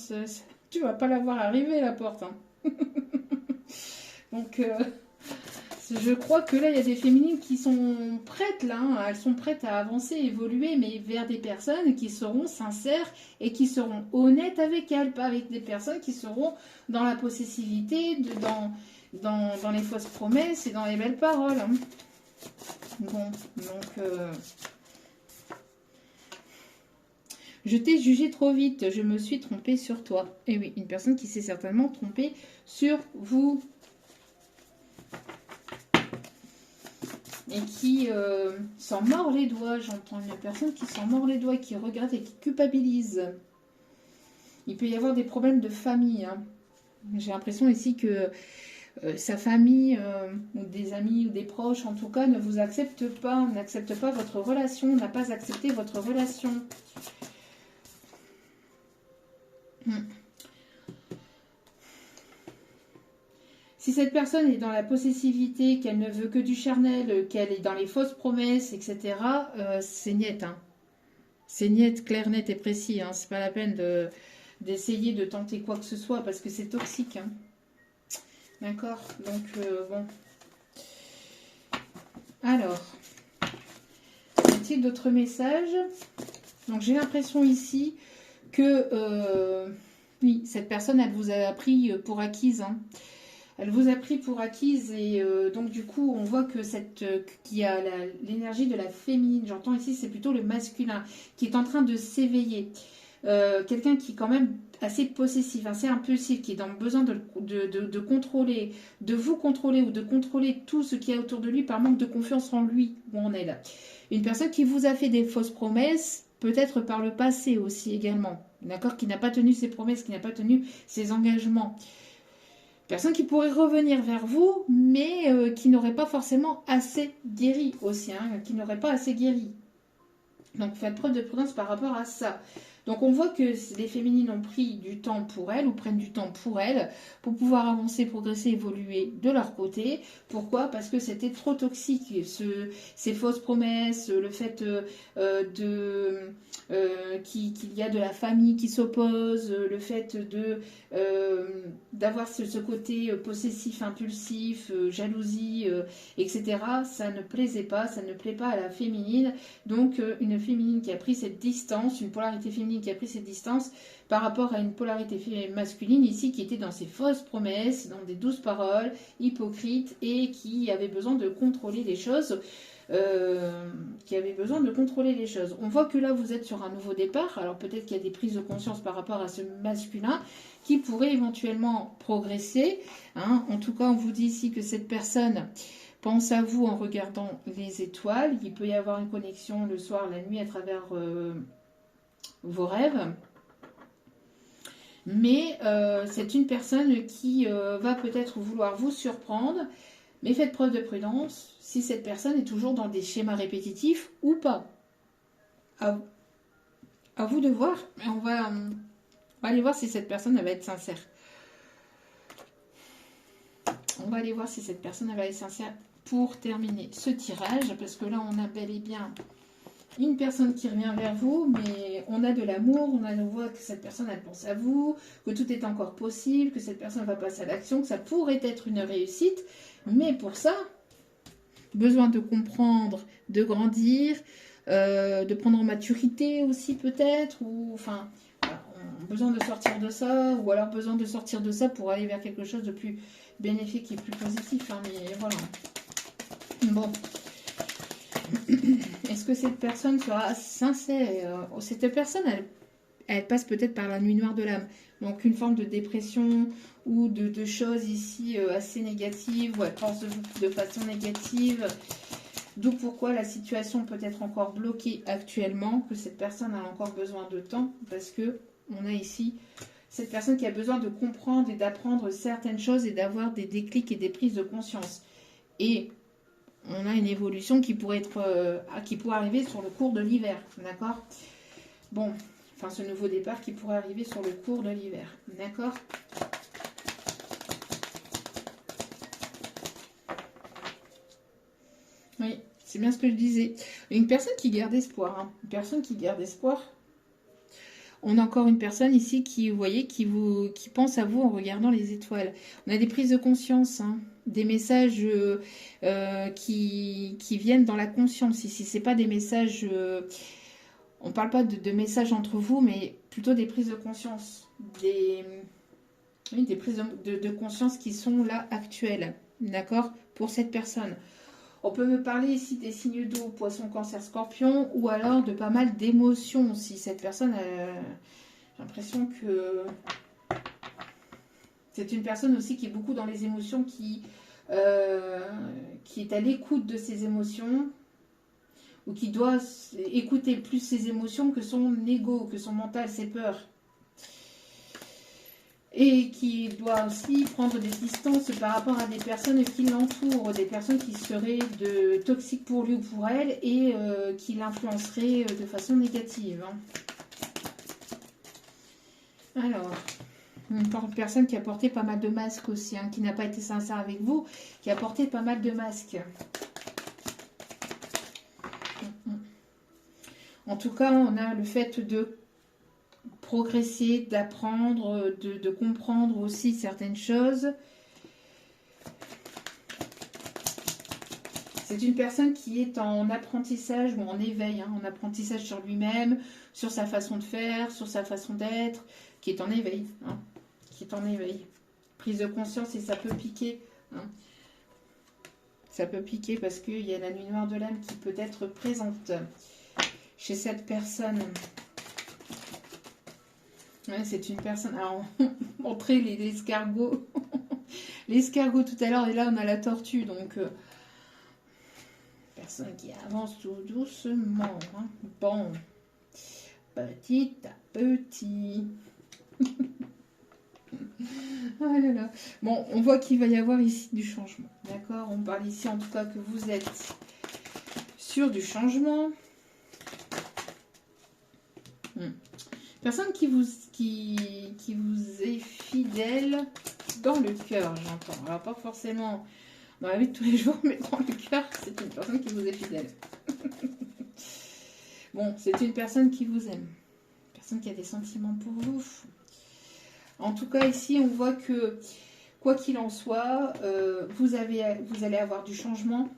Tu vas pas la voir arriver, la porte. Hein. Donc, je crois que là, il y a des féminines qui sont prêtes, là. Hein. Elles sont prêtes à avancer, évoluer, mais vers des personnes qui seront sincères et qui seront honnêtes avec elles. Pas avec des personnes qui seront dans la possessivité, dans les fausses promesses et dans les belles paroles. Hein. Bon, donc... Je t'ai jugé trop vite, je me suis trompée sur toi. Et oui, une personne qui s'est certainement trompée sur vous. Et qui s'en mord les doigts. J'entends une personne qui s'en mord les doigts, qui regrette et qui culpabilise. Il peut y avoir des problèmes de famille. Hein. J'ai l'impression ici que sa famille, ou des amis, ou des proches, en tout cas, ne vous acceptent pas, n'acceptent pas votre relation, n'a pas accepté votre relation. Si cette personne est dans la possessivité, qu'elle ne veut que du charnel, qu'elle est dans les fausses promesses, etc., c'est niet. Hein. C'est niet, clair, net et précis. Hein. C'est pas la peine d'essayer de tenter quoi que ce soit parce que c'est toxique. Hein. D'accord? Donc, bon. Alors, y a-t-il d'autres messages? Donc, j'ai l'impression ici que oui, cette personne, elle vous a pris pour acquise. Hein. Elle vous a pris pour acquise et donc du coup, on voit que qui a l'énergie de la féminine. J'entends ici, c'est plutôt le masculin qui est en train de s'éveiller. Quelqu'un qui est quand même assez possessif, assez impulsif, qui est dans le besoin de contrôler, de vous contrôler ou de contrôler tout ce qu'il y a autour de lui par manque de confiance en lui ou en elle. Une personne qui vous a fait des fausses promesses, peut-être par le passé aussi également, d'accord, qui n'a pas tenu ses promesses, qui n'a pas tenu ses engagements. Personne qui pourrait revenir vers vous, mais qui n'aurait pas forcément assez guéri aussi, hein, qui n'aurait pas assez guéri. Donc faites preuve de prudence par rapport à ça. Donc on voit que les féminines ont pris du temps pour elles, ou prennent du temps pour elles, pour pouvoir avancer, progresser, évoluer de leur côté. Pourquoi? Parce que c'était trop toxique, ces fausses promesses, le fait qu'il y a de la famille qui s'oppose, le fait d'avoir ce côté possessif, impulsif, jalousie, etc. Ça ne plaisait pas, ça ne plaît pas à la féminine. Donc une féminine qui a pris cette distance, une polarité féminine qui a pris cette distance, par rapport à une polarité masculine ici qui était dans ses fausses promesses, dans des douces paroles, hypocrites et qui avait besoin de contrôler les choses. On voit que là vous êtes sur un nouveau départ, alors peut-être qu'il y a des prises de conscience par rapport à ce masculin qui pourrait éventuellement progresser, hein. En tout cas on vous dit ici que cette personne pense à vous en regardant les étoiles, il peut y avoir une connexion le soir, la nuit à travers vos rêves. Mais c'est une personne qui va peut-être vouloir vous surprendre, mais faites preuve de prudence si cette personne est toujours dans des schémas répétitifs ou pas. À vous de voir, on va aller voir si cette personne elle va être sincère. On va aller voir si cette personne elle va être sincère pour terminer ce tirage, parce que là on a bel et bien une personne qui revient vers vous, mais on a de l'amour, on voit que cette personne elle pense à vous, que tout est encore possible, que cette personne va passer à l'action, que ça pourrait être une réussite, mais pour ça, besoin de comprendre, de grandir, de prendre en maturité aussi peut-être, ou enfin, voilà, besoin de sortir de ça, ou alors besoin de sortir de ça pour aller vers quelque chose de plus bénéfique et plus positif, hein, mais voilà. Bon. Est-ce que cette personne sera sincère? Cette personne, elle passe peut-être par la nuit noire de l'âme. Donc une forme de dépression ou de choses ici assez négatives, où elle pense de façon négative. D'où pourquoi la situation peut être encore bloquée actuellement, que cette personne a encore besoin de temps, parce que on a ici cette personne qui a besoin de comprendre et d'apprendre certaines choses et d'avoir des déclics et des prises de conscience. Et on a une évolution qui pourrait arriver sur le cours de l'hiver, d'accord? Bon, enfin ce nouveau départ qui pourrait arriver sur le cours de l'hiver, d'accord? Oui, c'est bien ce que je disais. Une personne qui garde espoir, hein. Une personne qui garde espoir. On a encore une personne ici qui, vous voyez, qui pense à vous en regardant les étoiles. On a des prises de conscience, hein, des messages qui viennent dans la conscience ici. C'est pas des messages, on parle pas de messages entre vous, mais plutôt des prises de conscience, des prises de conscience qui sont là actuelles, d'accord, pour cette personne. On peut me parler ici des signes d'eau, poisson, cancer, scorpion, ou alors de pas mal d'émotions. Si cette personne, j'ai l'impression que c'est une personne aussi qui est beaucoup dans les émotions, qui est à l'écoute de ses émotions, ou qui doit écouter plus ses émotions que son ego, que son mental, ses peurs. Et qui doit aussi prendre des distances par rapport à des personnes qui l'entourent, des personnes qui seraient toxiques pour lui ou pour elle et qui l'influenceraient de façon négative. Alors, une personne qui a porté pas mal de masques aussi, hein, qui n'a pas été sincère avec vous, qui a porté pas mal de masques. En tout cas, on a le fait de progresser, d'apprendre, de comprendre aussi certaines choses. C'est une personne qui est en apprentissage ou en éveil, hein, en apprentissage sur lui-même, sur sa façon de faire, sur sa façon d'être, qui est en éveil, hein, qui est en éveil. Prise de conscience et ça peut piquer. Hein. Ça peut piquer parce qu'il y a la nuit noire de l'âme qui peut être présente chez cette personne. Ouais, c'est une personne. Alors, montrer l'escargot. L'escargot tout à l'heure, et là on a la tortue. Donc, personne qui avance tout doucement. Hein. Bon, petit à petit. Ah là là. Bon, on voit qu'il va y avoir ici du changement. D'accord? On parle ici en tout cas que vous êtes sur du changement. Personne qui vous est fidèle dans le cœur, j'entends. Alors pas forcément dans la vie de tous les jours, mais dans le cœur, c'est une personne qui vous est fidèle. Bon, c'est une personne qui vous aime. Une personne qui a des sentiments pour vous. En tout cas, ici, on voit que, quoi qu'il en soit, vous allez avoir du changement.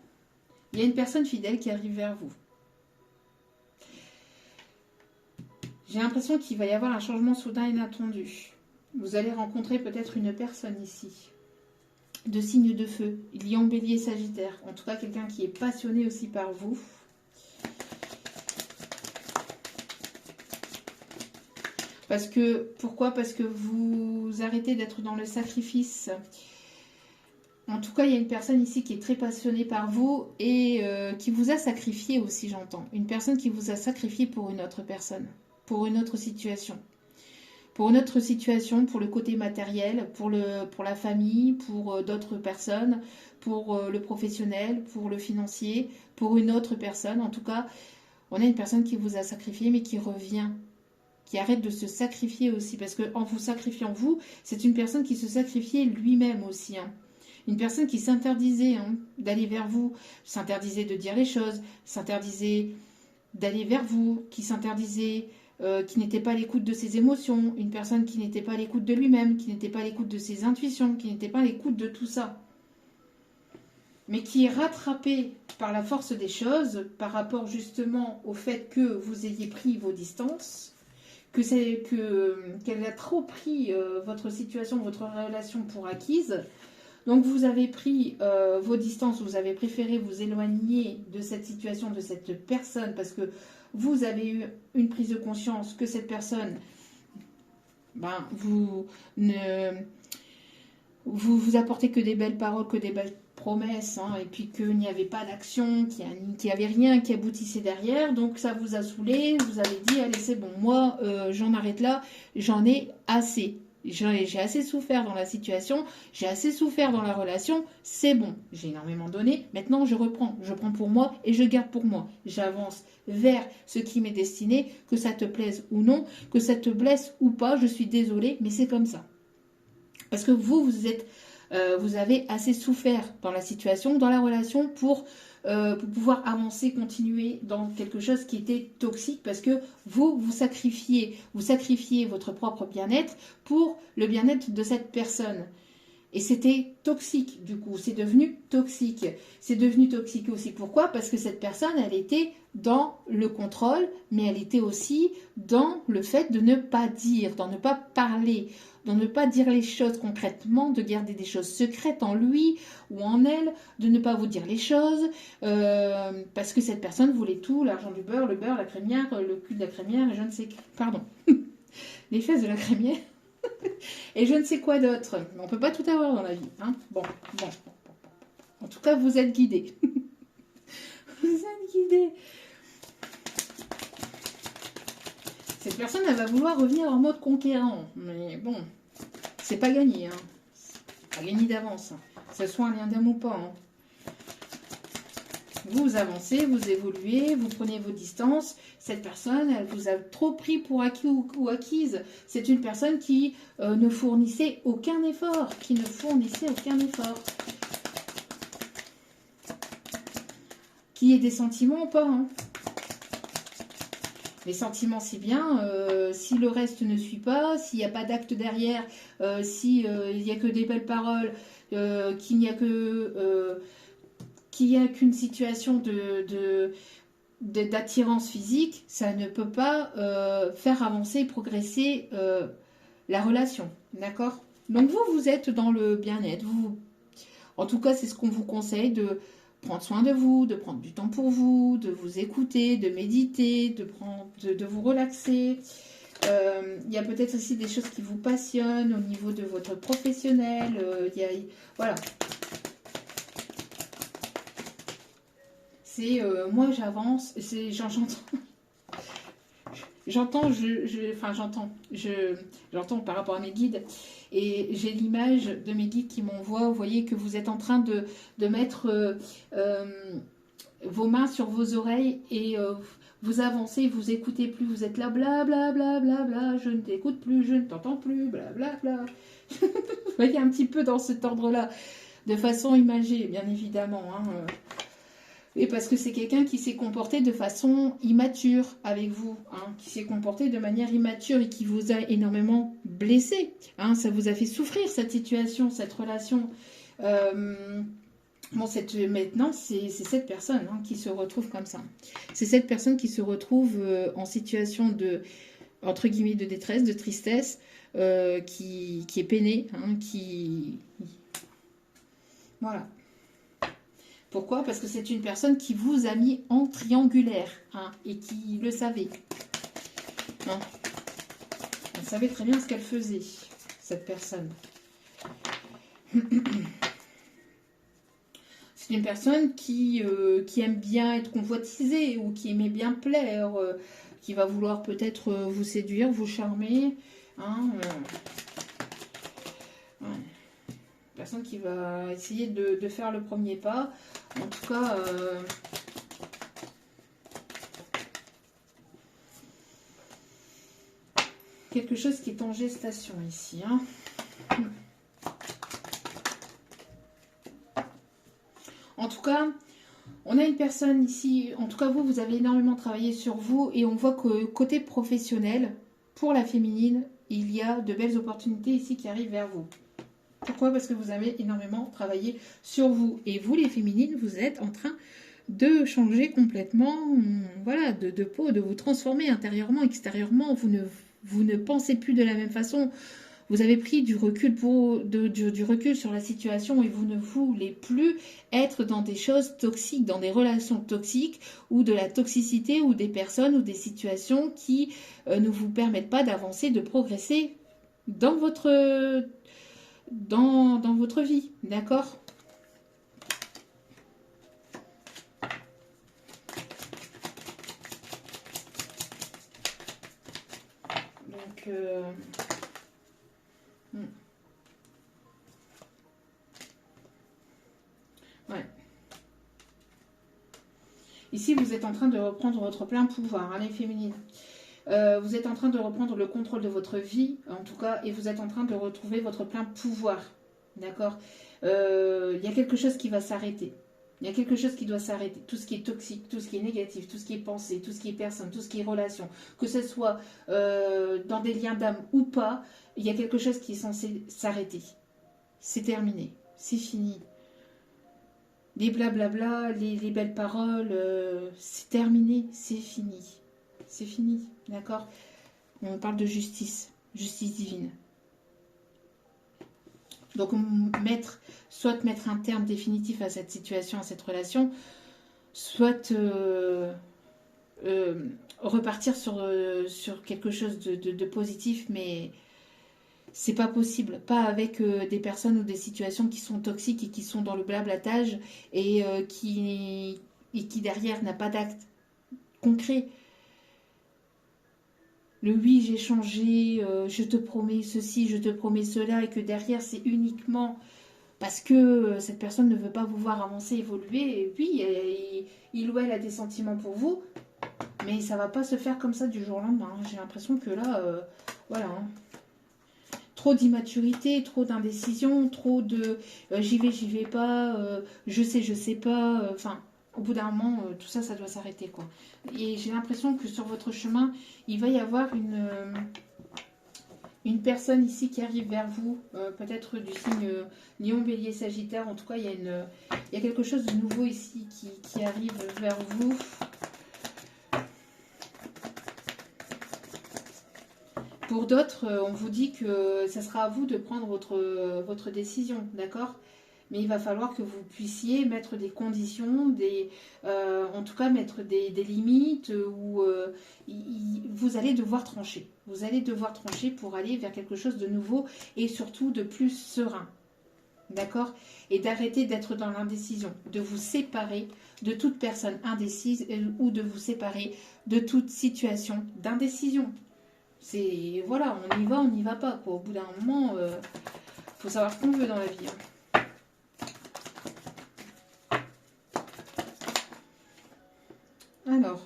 Il y a une personne fidèle qui arrive vers vous. J'ai l'impression qu'il va y avoir un changement soudain et inattendu. Vous allez rencontrer peut-être une personne ici, de signe de feu, lion, bélier, sagittaire. En tout cas, quelqu'un qui est passionné aussi par vous. Parce que, pourquoi? Parce que vous arrêtez d'être dans le sacrifice. En tout cas, il y a une personne ici qui est très passionnée par vous et qui vous a sacrifié aussi, j'entends. Une personne qui vous a sacrifié pour une autre personne, pour une autre situation. Pour une autre situation, pour le côté matériel, pour la famille, pour d'autres personnes, pour le professionnel, pour le financier, pour une autre personne. En tout cas, on a une personne qui vous a sacrifié mais qui revient, qui arrête de se sacrifier aussi. Parce qu'en vous sacrifiant vous, c'est une personne qui se sacrifiait lui-même aussi. Hein. Une personne qui s'interdisait d'aller vers vous, s'interdisait de dire les choses, s'interdisait d'aller vers vous, qui s'interdisait... qui n'était pas à l'écoute de ses émotions, une personne qui n'était pas à l'écoute de lui-même, qui n'était pas à l'écoute de ses intuitions, qui n'était pas à l'écoute de tout ça. Mais qui est rattrapé par la force des choses, par rapport justement au fait que vous ayez pris vos distances, qu'elle a trop pris votre situation, votre relation pour acquise. Donc vous avez pris vos distances, vous avez préféré vous éloigner de cette situation, de cette personne, parce que vous avez eu une prise de conscience que cette personne, vous apportez que des belles paroles, que des belles promesses, et puis qu'il n'y avait pas d'action, qu'il n'y avait rien qui aboutissait derrière, donc ça vous a saoulé, vous avez dit, allez c'est bon, moi j'en arrête là, j'en ai assez. J'ai assez souffert dans la situation, j'ai assez souffert dans la relation, c'est bon, j'ai énormément donné, maintenant je reprends, je prends pour moi et je garde pour moi. J'avance vers ce qui m'est destiné, que ça te plaise ou non, que ça te blesse ou pas, je suis désolée, mais c'est comme ça. Parce que vous avez assez souffert dans la situation, dans la relation pour pouvoir avancer, continuer dans quelque chose qui était toxique parce que vous sacrifiez votre propre bien-être pour le bien-être de cette personne. Et c'était toxique, du coup, c'est devenu toxique. C'est devenu toxique aussi. Pourquoi? Parce que cette personne, elle était dans le contrôle, mais elle était aussi dans le fait de ne pas dire, de ne pas parler, de ne pas dire les choses concrètement, de garder des choses secrètes en lui ou en elle, de ne pas vous dire les choses, parce que cette personne voulait tout, l'argent du beurre, la crémière, le cul de la crémière, et je ne sais... Pardon. Les fesses de la crémière. Et je ne sais quoi d'autre. On ne peut pas tout avoir dans la vie. Hein. Bon. En tout cas, vous êtes guidés. Vous êtes guidés. Cette personne, elle va vouloir revenir en mode conquérant. Mais bon, c'est pas gagné. Hein. C'est pas gagné d'avance. Que ce soit un lien d'amour ou pas. Hein. Vous avancez, vous évoluez, vous prenez vos distances. Cette personne, elle vous a trop pris pour acquis ou acquise. C'est une personne qui ne fournissait aucun effort. Qui ait des sentiments ou pas. Hein. Les sentiments, c'est bien. Si le reste ne suit pas, s'il n'y a pas d'acte derrière, s'il n'y a que des belles paroles, qu'il n'y a que... qu'il n'y a qu'une situation d'attirance physique, ça ne peut pas faire avancer et progresser la relation. D'accord? Donc vous êtes dans le bien-être. En tout cas, c'est ce qu'on vous conseille, de prendre soin de vous, de prendre du temps pour vous, de vous écouter, de méditer, de vous relaxer. Il y a peut-être aussi des choses qui vous passionnent au niveau de votre professionnel. Voilà. C'est moi j'avance, j'entends par rapport à mes guides et j'ai l'image de mes guides qui m'envoient. Vous voyez que vous êtes en train de mettre vos mains sur vos oreilles et vous avancez, vous écoutez plus, vous êtes là bla bla bla bla bla, je ne t'écoute plus, je ne t'entends plus, bla bla bla. Vous voyez un petit peu dans cet ordre-là, de façon imagée bien évidemment. Et parce que c'est quelqu'un qui s'est comporté de façon immature avec vous, qui s'est comporté de manière immature et qui vous a énormément blessé. Ça vous a fait souffrir cette situation, cette relation. Maintenant, c'est cette personne qui se retrouve comme ça. C'est cette personne qui se retrouve en situation entre guillemets, de détresse, de tristesse, qui est peinée, hein, Voilà. Pourquoi? Parce que c'est une personne qui vous a mis en triangulaire, hein, et qui le savait. Hein. Elle savait très bien ce qu'elle faisait, cette personne. C'est une personne qui aime bien être convoitisée ou qui aimait bien plaire, qui va vouloir peut-être vous séduire, vous charmer. Hein, ouais. Personne qui va essayer de faire le premier pas. En tout cas, quelque chose qui est en gestation ici. Hein. En tout cas, on a une personne ici, en tout cas vous avez énormément travaillé sur vous et on voit que côté professionnel, pour la féminine, il y a de belles opportunités ici qui arrivent vers vous. Pourquoi? Parce que vous avez énormément travaillé sur vous. Et vous, les féminines, vous êtes en train de changer complètement, voilà, de peau, de vous transformer intérieurement, extérieurement. Vous ne pensez plus de la même façon. Vous avez pris du recul, du recul sur la situation et vous ne voulez plus être dans des choses toxiques, dans des relations toxiques ou de la toxicité ou des personnes ou des situations qui ne vous permettent pas d'avancer, de progresser dans votre, dans votre vie. D'accord? Donc, ouais. Ici, vous êtes en train de reprendre votre plein pouvoir, hein, les féminines. Vous êtes en train de reprendre le contrôle de votre vie, en tout cas, et vous êtes en train de retrouver votre plein pouvoir. D'accord? Il y a quelque chose qui va s'arrêter. Il y a quelque chose qui doit s'arrêter. Tout ce qui est toxique, tout ce qui est négatif, tout ce qui est pensée, tout ce qui est personne, tout ce qui est relation, que ce soit dans des liens d'âme ou pas, il y a quelque chose qui est censé s'arrêter. C'est terminé. C'est fini. Les blablabla, les belles paroles, c'est terminé, c'est fini. C'est fini, d'accord? On parle de justice, justice divine. Donc soit mettre un terme définitif à cette situation, à cette relation, soit repartir sur quelque chose de positif, mais c'est pas possible. Pas avec des personnes ou des situations qui sont toxiques et qui sont dans le blablatage et qui derrière n'a pas d'acte concret. Le oui, j'ai changé, je te promets ceci, je te promets cela, et que derrière c'est uniquement parce que cette personne ne veut pas vous voir avancer, évoluer. Et puis, il ou elle a des sentiments pour vous, mais ça va pas se faire comme ça du jour au lendemain. J'ai l'impression que là, voilà. Hein. Trop d'immaturité, trop d'indécision, trop de j'y vais pas, je sais pas. Enfin, au bout d'un moment, tout ça, ça doit s'arrêter, quoi. Et j'ai l'impression que sur votre chemin, il va y avoir une personne ici qui arrive vers vous, peut-être du signe Lion, Bélier, Sagittaire. En tout cas, il y a quelque chose de nouveau ici qui arrive vers vous. Pour d'autres, on vous dit que ça sera à vous de prendre votre décision, d'accord? Mais il va falloir que vous puissiez mettre des conditions, en tout cas mettre des limites, où vous allez devoir trancher. Vous allez devoir trancher pour aller vers quelque chose de nouveau et surtout de plus serein. D'accord? Et d'arrêter d'être dans l'indécision, de vous séparer de toute personne indécise ou de vous séparer de toute situation d'indécision. C'est, voilà, on n'y va pas, quoi. Au bout d'un moment, faut savoir ce qu'on veut dans la vie. Hein. Alors,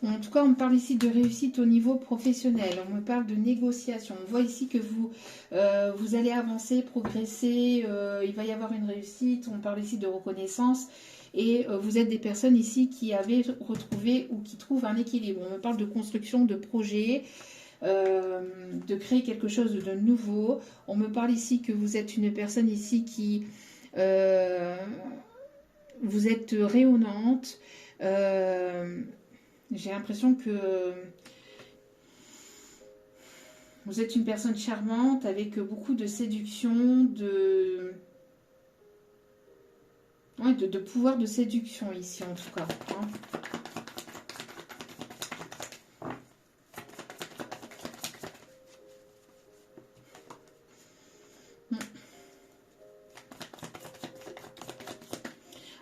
en tout cas, on me parle ici de réussite au niveau professionnel. On me parle de négociation. On voit ici que vous allez avancer, progresser. Il va y avoir une réussite. On parle ici de reconnaissance. Et vous êtes des personnes ici qui avaient retrouvé ou qui trouvent un équilibre. On me parle de construction, de projet, de créer quelque chose de nouveau. On me parle ici que vous êtes une personne ici qui... vous êtes rayonnante. J'ai l'impression que Vous êtes une personne charmante avec beaucoup de séduction, ouais, de pouvoir de séduction ici en tout cas. Hein.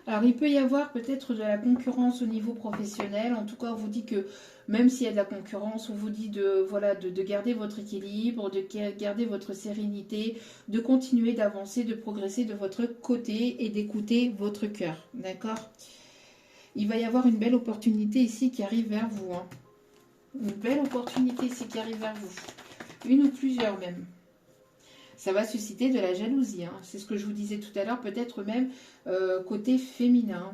Alors, il peut y avoir peut-être de la concurrence au niveau professionnel. En tout cas, on vous dit que même s'il y a de la concurrence, on vous dit de, voilà, de garder votre équilibre, de garder votre sérénité, de continuer d'avancer, de progresser de votre côté et d'écouter votre cœur. D'accord? Il va y avoir une belle opportunité ici qui arrive vers vous. Hein. Une belle opportunité ici qui arrive vers vous. Une ou plusieurs même. Ça va susciter de la jalousie. Hein. C'est ce que je vous disais tout à l'heure, peut-être même côté féminin.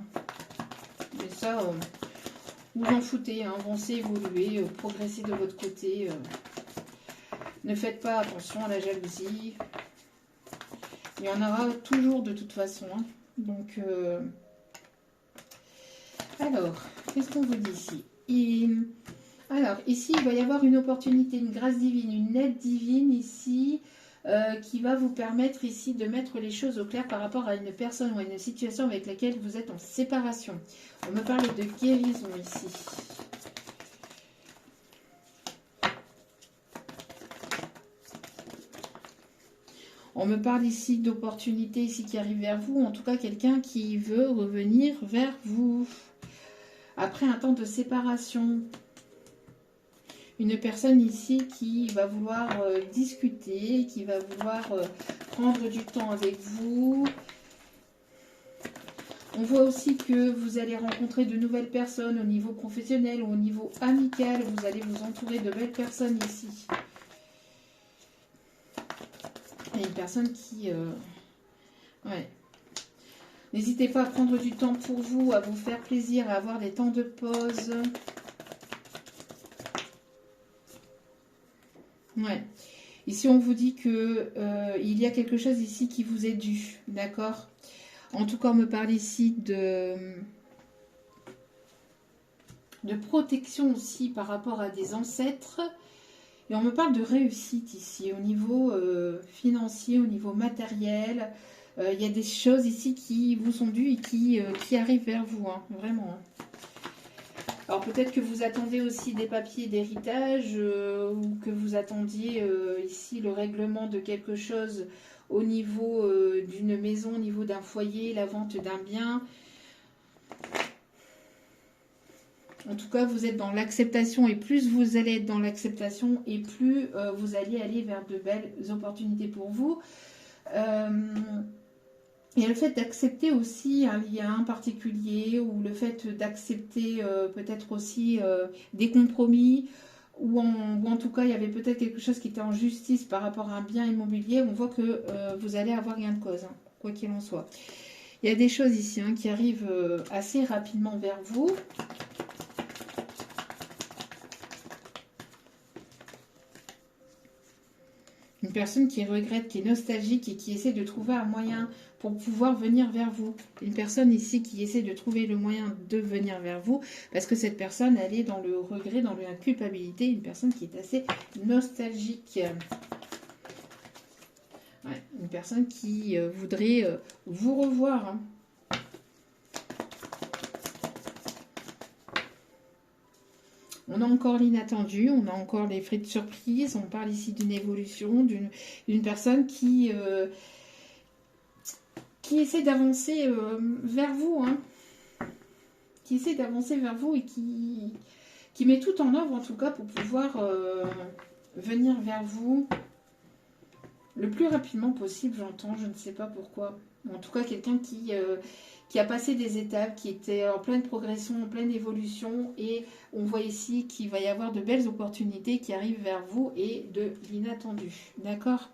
Mais ça, vous en foutez, hein. Avancez, évoluez, progressez de votre côté. Ne faites pas attention à la jalousie. Il y en aura toujours de toute façon. Hein. Donc, alors, qu'est-ce qu'on vous dit ici? Alors, ici, il va y avoir une opportunité, une grâce divine, une aide divine ici. Qui va vous permettre ici de mettre les choses au clair par rapport à une personne ou à une situation avec laquelle vous êtes en séparation. On me parle de guérison ici. On me parle ici d'opportunités ici qui arrivent vers vous, en tout cas quelqu'un qui veut revenir vers vous après un temps de séparation. Une personne ici qui va vouloir discuter, qui va vouloir prendre du temps avec vous. On voit aussi que vous allez rencontrer de nouvelles personnes au niveau professionnel ou au niveau amical. Vous allez vous entourer de belles personnes ici. Il y a une personne qui... ouais. N'hésitez pas à prendre du temps pour vous, à vous faire plaisir, à avoir des temps de pause. Ouais. Ici, on vous dit que il y a quelque chose ici qui vous est dû, d'accord? En tout cas, on me parle ici de protection aussi par rapport à des ancêtres. Et on me parle de réussite ici, au niveau financier, au niveau matériel. Il y a des choses ici qui vous sont dues et qui arrivent vers vous, hein, vraiment. Hein. Alors peut-être que vous attendez aussi des papiers d'héritage ou que vous attendiez ici le règlement de quelque chose au niveau d'une maison, au niveau d'un foyer, la vente d'un bien. En tout cas, vous êtes dans l'acceptation et plus vous allez être dans l'acceptation et plus vous allez aller vers de belles opportunités pour vous. Il y a le fait d'accepter aussi un lien particulier ou le fait d'accepter peut-être aussi des compromis ou en tout cas il y avait peut-être quelque chose qui était en justice par rapport à un bien immobilier. On voit que vous allez avoir gain de cause, hein, quoi qu'il en soit. Il y a des choses ici hein, qui arrivent assez rapidement vers vous. Une personne qui regrette, qui est nostalgique et qui essaie de trouver un moyen pour pouvoir venir vers vous. Une personne ici qui essaie de trouver le moyen de venir vers vous parce que cette personne, elle est dans le regret, dans la culpabilité. Une personne qui est assez nostalgique. Ouais, une personne qui voudrait vous revoir. Hein. On a encore l'inattendu, on a encore les frais de surprise, on parle ici d'une évolution, d'une personne qui essaie d'avancer vers vous, hein, qui essaie d'avancer vers vous et qui met tout en œuvre en tout cas pour pouvoir venir vers vous le plus rapidement possible, j'entends, je ne sais pas pourquoi. En tout cas, quelqu'un qui a passé des étapes, qui était en pleine progression, en pleine évolution, et on voit ici qu'il va y avoir de belles opportunités qui arrivent vers vous et de l'inattendu. D'accord ?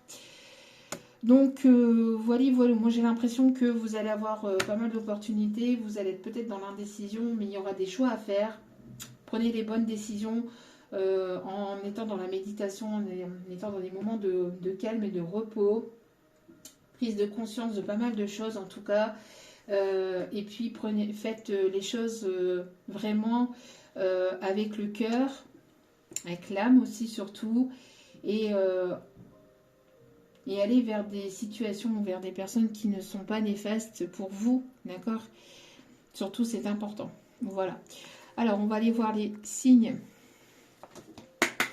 Donc, voilà, moi j'ai l'impression que vous allez avoir pas mal d'opportunités, vous allez être peut-être dans l'indécision, mais il y aura des choix à faire. Prenez les bonnes décisions en étant dans la méditation, en étant dans des moments de calme et de repos. Prise de conscience de pas mal de choses en tout cas. Et puis faites les choses vraiment avec le cœur, avec l'âme aussi surtout. et, et aller vers des situations, vers des personnes qui ne sont pas néfastes pour vous, d'accord? Surtout, c'est important. Voilà. Alors, on va aller voir les signes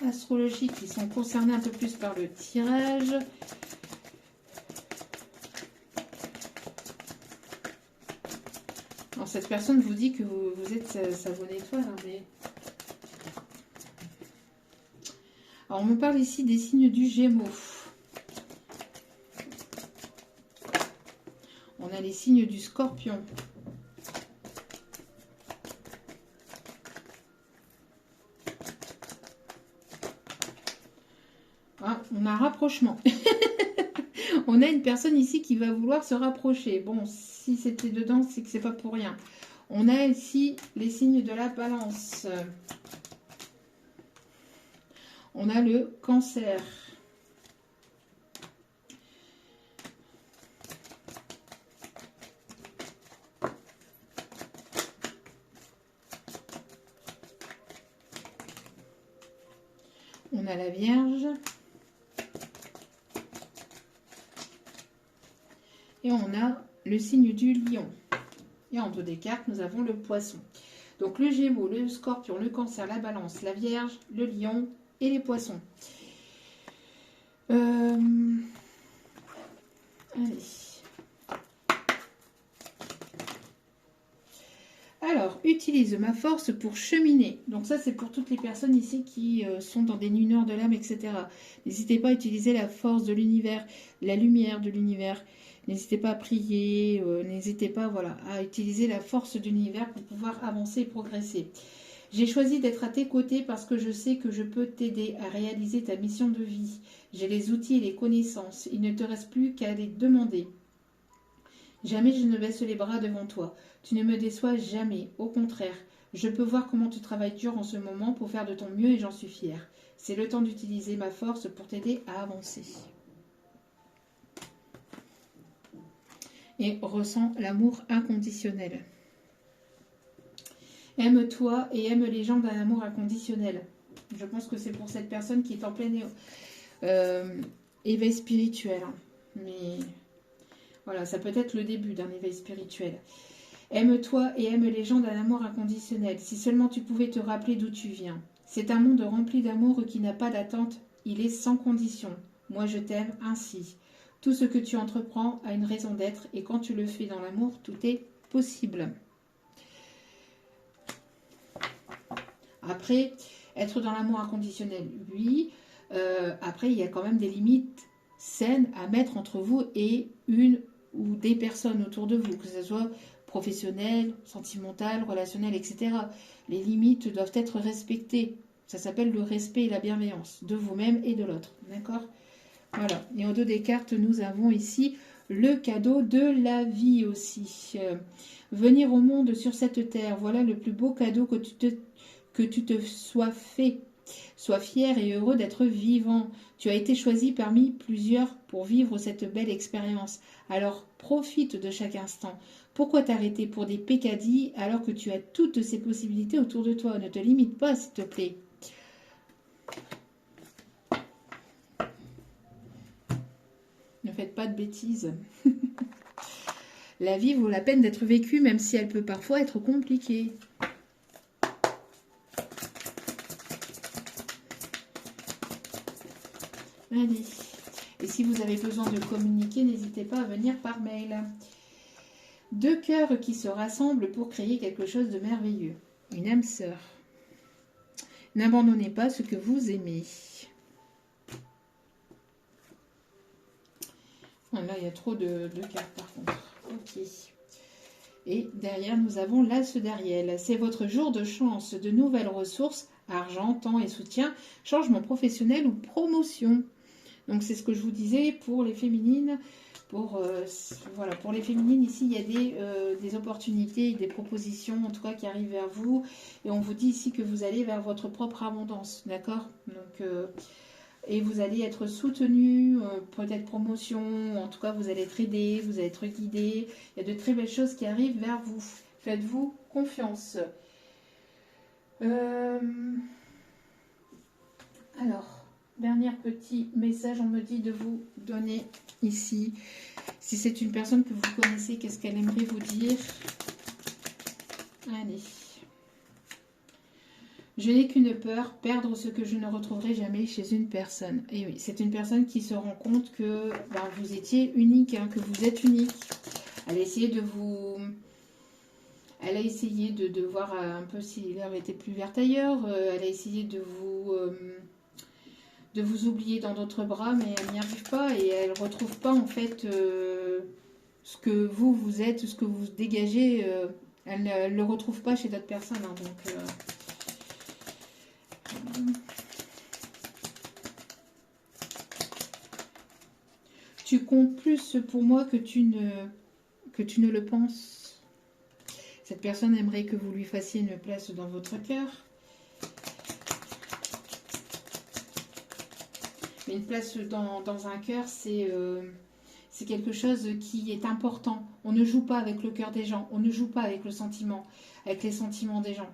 astrologiques qui sont concernés un peu plus par le tirage. Alors, cette personne vous dit que vous êtes sa bonne étoile, hein, mais... Alors, on me parle ici des signes du Gémeaux. On a les signes du Scorpion. Ah, on a un rapprochement. On a une personne ici qui va vouloir se rapprocher. Bon, si c'était dedans, c'est que c'est pas pour rien. On a ici les signes de la Balance. On a le Cancer. On a la Vierge. Et on a le signe du Lion. Et en dos des cartes, nous avons le Poisson. Donc le Gémeaux, le Scorpion, le Cancer, la Balance, la Vierge, le Lion et les Poissons. Allez. Alors, utilise ma force pour cheminer. Donc ça, c'est pour toutes les personnes ici qui sont dans des nuits noires de l'âme, etc. N'hésitez pas à utiliser la force de l'univers, la lumière de l'univers. N'hésitez pas à prier, n'hésitez pas voilà, à utiliser la force de l'univers pour pouvoir avancer et progresser. J'ai choisi d'être à tes côtés parce que je sais que je peux t'aider à réaliser ta mission de vie. J'ai les outils et les connaissances. Il ne te reste plus qu'à les demander. Jamais je ne baisse les bras devant toi. Tu ne me déçois jamais. Au contraire, je peux voir comment tu travailles dur en ce moment pour faire de ton mieux et j'en suis fière. C'est le temps d'utiliser ma force pour t'aider à avancer. Et ressens l'amour inconditionnel. Aime-toi et aime les gens d'un amour inconditionnel. Je pense que c'est pour cette personne qui est en plein éveil spirituel. Mais voilà, ça peut être le début d'un éveil spirituel. Aime-toi et aime les gens d'un amour inconditionnel. Si seulement tu pouvais te rappeler d'où tu viens. C'est un monde rempli d'amour qui n'a pas d'attente. Il est sans condition. Moi, je t'aime ainsi. Tout ce que tu entreprends a une raison d'être et quand tu le fais dans l'amour, tout est possible. Après, être dans l'amour inconditionnel, oui. Après, il y a quand même des limites saines à mettre entre vous et une ou des personnes autour de vous, que ce soit professionnel, sentimental, relationnel, etc. Les limites doivent être respectées. Ça s'appelle le respect et la bienveillance de vous-même et de l'autre. D'accord ? Voilà. Et au dos des cartes, nous avons ici le cadeau de la vie aussi. Venir au monde sur cette terre, voilà le plus beau cadeau que tu te sois fait. Sois fier et heureux d'être vivant. Tu as été choisi parmi plusieurs pour vivre cette belle expérience. Alors profite de chaque instant. Pourquoi t'arrêter pour des pécadilles alors que tu as toutes ces possibilités autour de toi? Ne te limite pas, s'il te plaît. Ne faites pas de bêtises. La vie vaut la peine d'être vécue, même si elle peut parfois être compliquée. Allez. Et si vous avez besoin de communiquer, n'hésitez pas à venir par mail. Deux cœurs qui se rassemblent pour créer quelque chose de merveilleux. Une âme sœur. N'abandonnez pas ce que vous aimez. Là, il y a trop de cartes par contre. Ok. Et derrière, nous avons l'As d'Ariel. C'est votre jour de chance, de nouvelles ressources, argent, temps et soutien, changement professionnel ou promotion. Donc, c'est ce que je vous disais pour les féminines. Voilà, pour les féminines, ici, il y a des opportunités, des propositions, en tout cas, qui arrivent vers vous. Et on vous dit ici que vous allez vers votre propre abondance, d'accord? Donc, et vous allez être soutenu, peut-être promotion, en tout cas vous allez être aidé, vous allez être guidé. Il y a de très belles choses qui arrivent vers vous. Faites-vous confiance. Alors, Dernier petit message, on me dit de vous donner ici. Si c'est une personne que vous connaissez, qu'est-ce qu'elle aimerait vous dire? Allez. Je n'ai qu'une peur, perdre ce que je ne retrouverai jamais chez une personne. Et oui, c'est une personne qui se rend compte que ben, vous étiez unique, hein, que vous êtes unique. Elle a essayé de vous... Elle a essayé de voir un peu si l'herbe était plus verte ailleurs. Elle a essayé de vous oublier dans d'autres bras, mais elle n'y arrive pas. Et elle ne retrouve pas en fait ce que vous êtes, ce que vous dégagez. Elle ne le retrouve pas chez d'autres personnes. Hein, donc... tu comptes plus pour moi que tu ne le penses. Cette personne aimerait que vous lui fassiez une place dans votre cœur. Mais une place dans un cœur, c'est quelque chose qui est important. On ne joue pas avec le cœur des gens. On ne joue pas avec le sentiment, avec les sentiments des gens.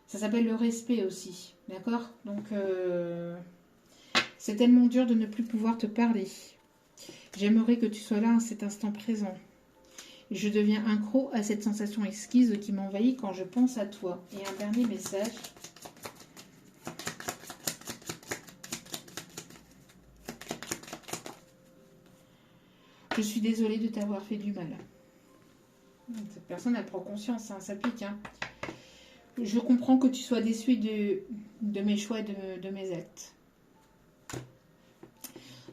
Ça s'appelle le respect aussi. D'accord? Donc, c'est tellement dur de ne plus pouvoir te parler. J'aimerais que tu sois là à cet instant présent. Je deviens accro à cette sensation exquise qui m'envahit quand je pense à toi. Et un dernier message. Je suis désolée de t'avoir fait du mal. Cette personne, elle prend conscience, hein, ça pique. Hein. Je comprends que tu sois déçu de mes choix et de mes actes.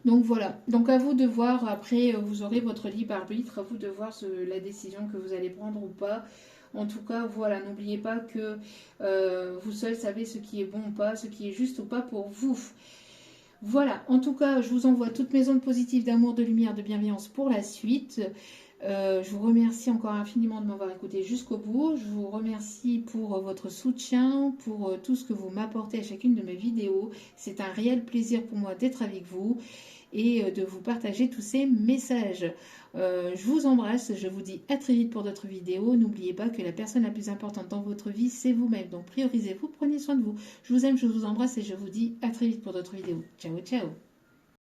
Donc voilà, donc à vous de voir, après vous aurez votre libre arbitre, à vous de voir la décision que vous allez prendre ou pas. En tout cas, voilà, n'oubliez pas que vous seul savez ce qui est bon ou pas, ce qui est juste ou pas pour vous. Voilà, en tout cas, je vous envoie toutes mes ondes positives d'amour, de lumière, de bienveillance pour la suite. Je vous remercie encore infiniment de m'avoir écouté jusqu'au bout. Je vous remercie pour votre soutien, pour tout ce que vous m'apportez à chacune de mes vidéos. C'est un réel plaisir pour moi d'être avec vous et de vous partager tous ces messages. Je vous embrasse, je vous dis à très vite pour d'autres vidéos. N'oubliez pas que la personne la plus importante dans votre vie, c'est vous-même. Donc priorisez-vous, prenez soin de vous. Je vous aime, je vous embrasse et je vous dis à très vite pour d'autres vidéos. Ciao, ciao!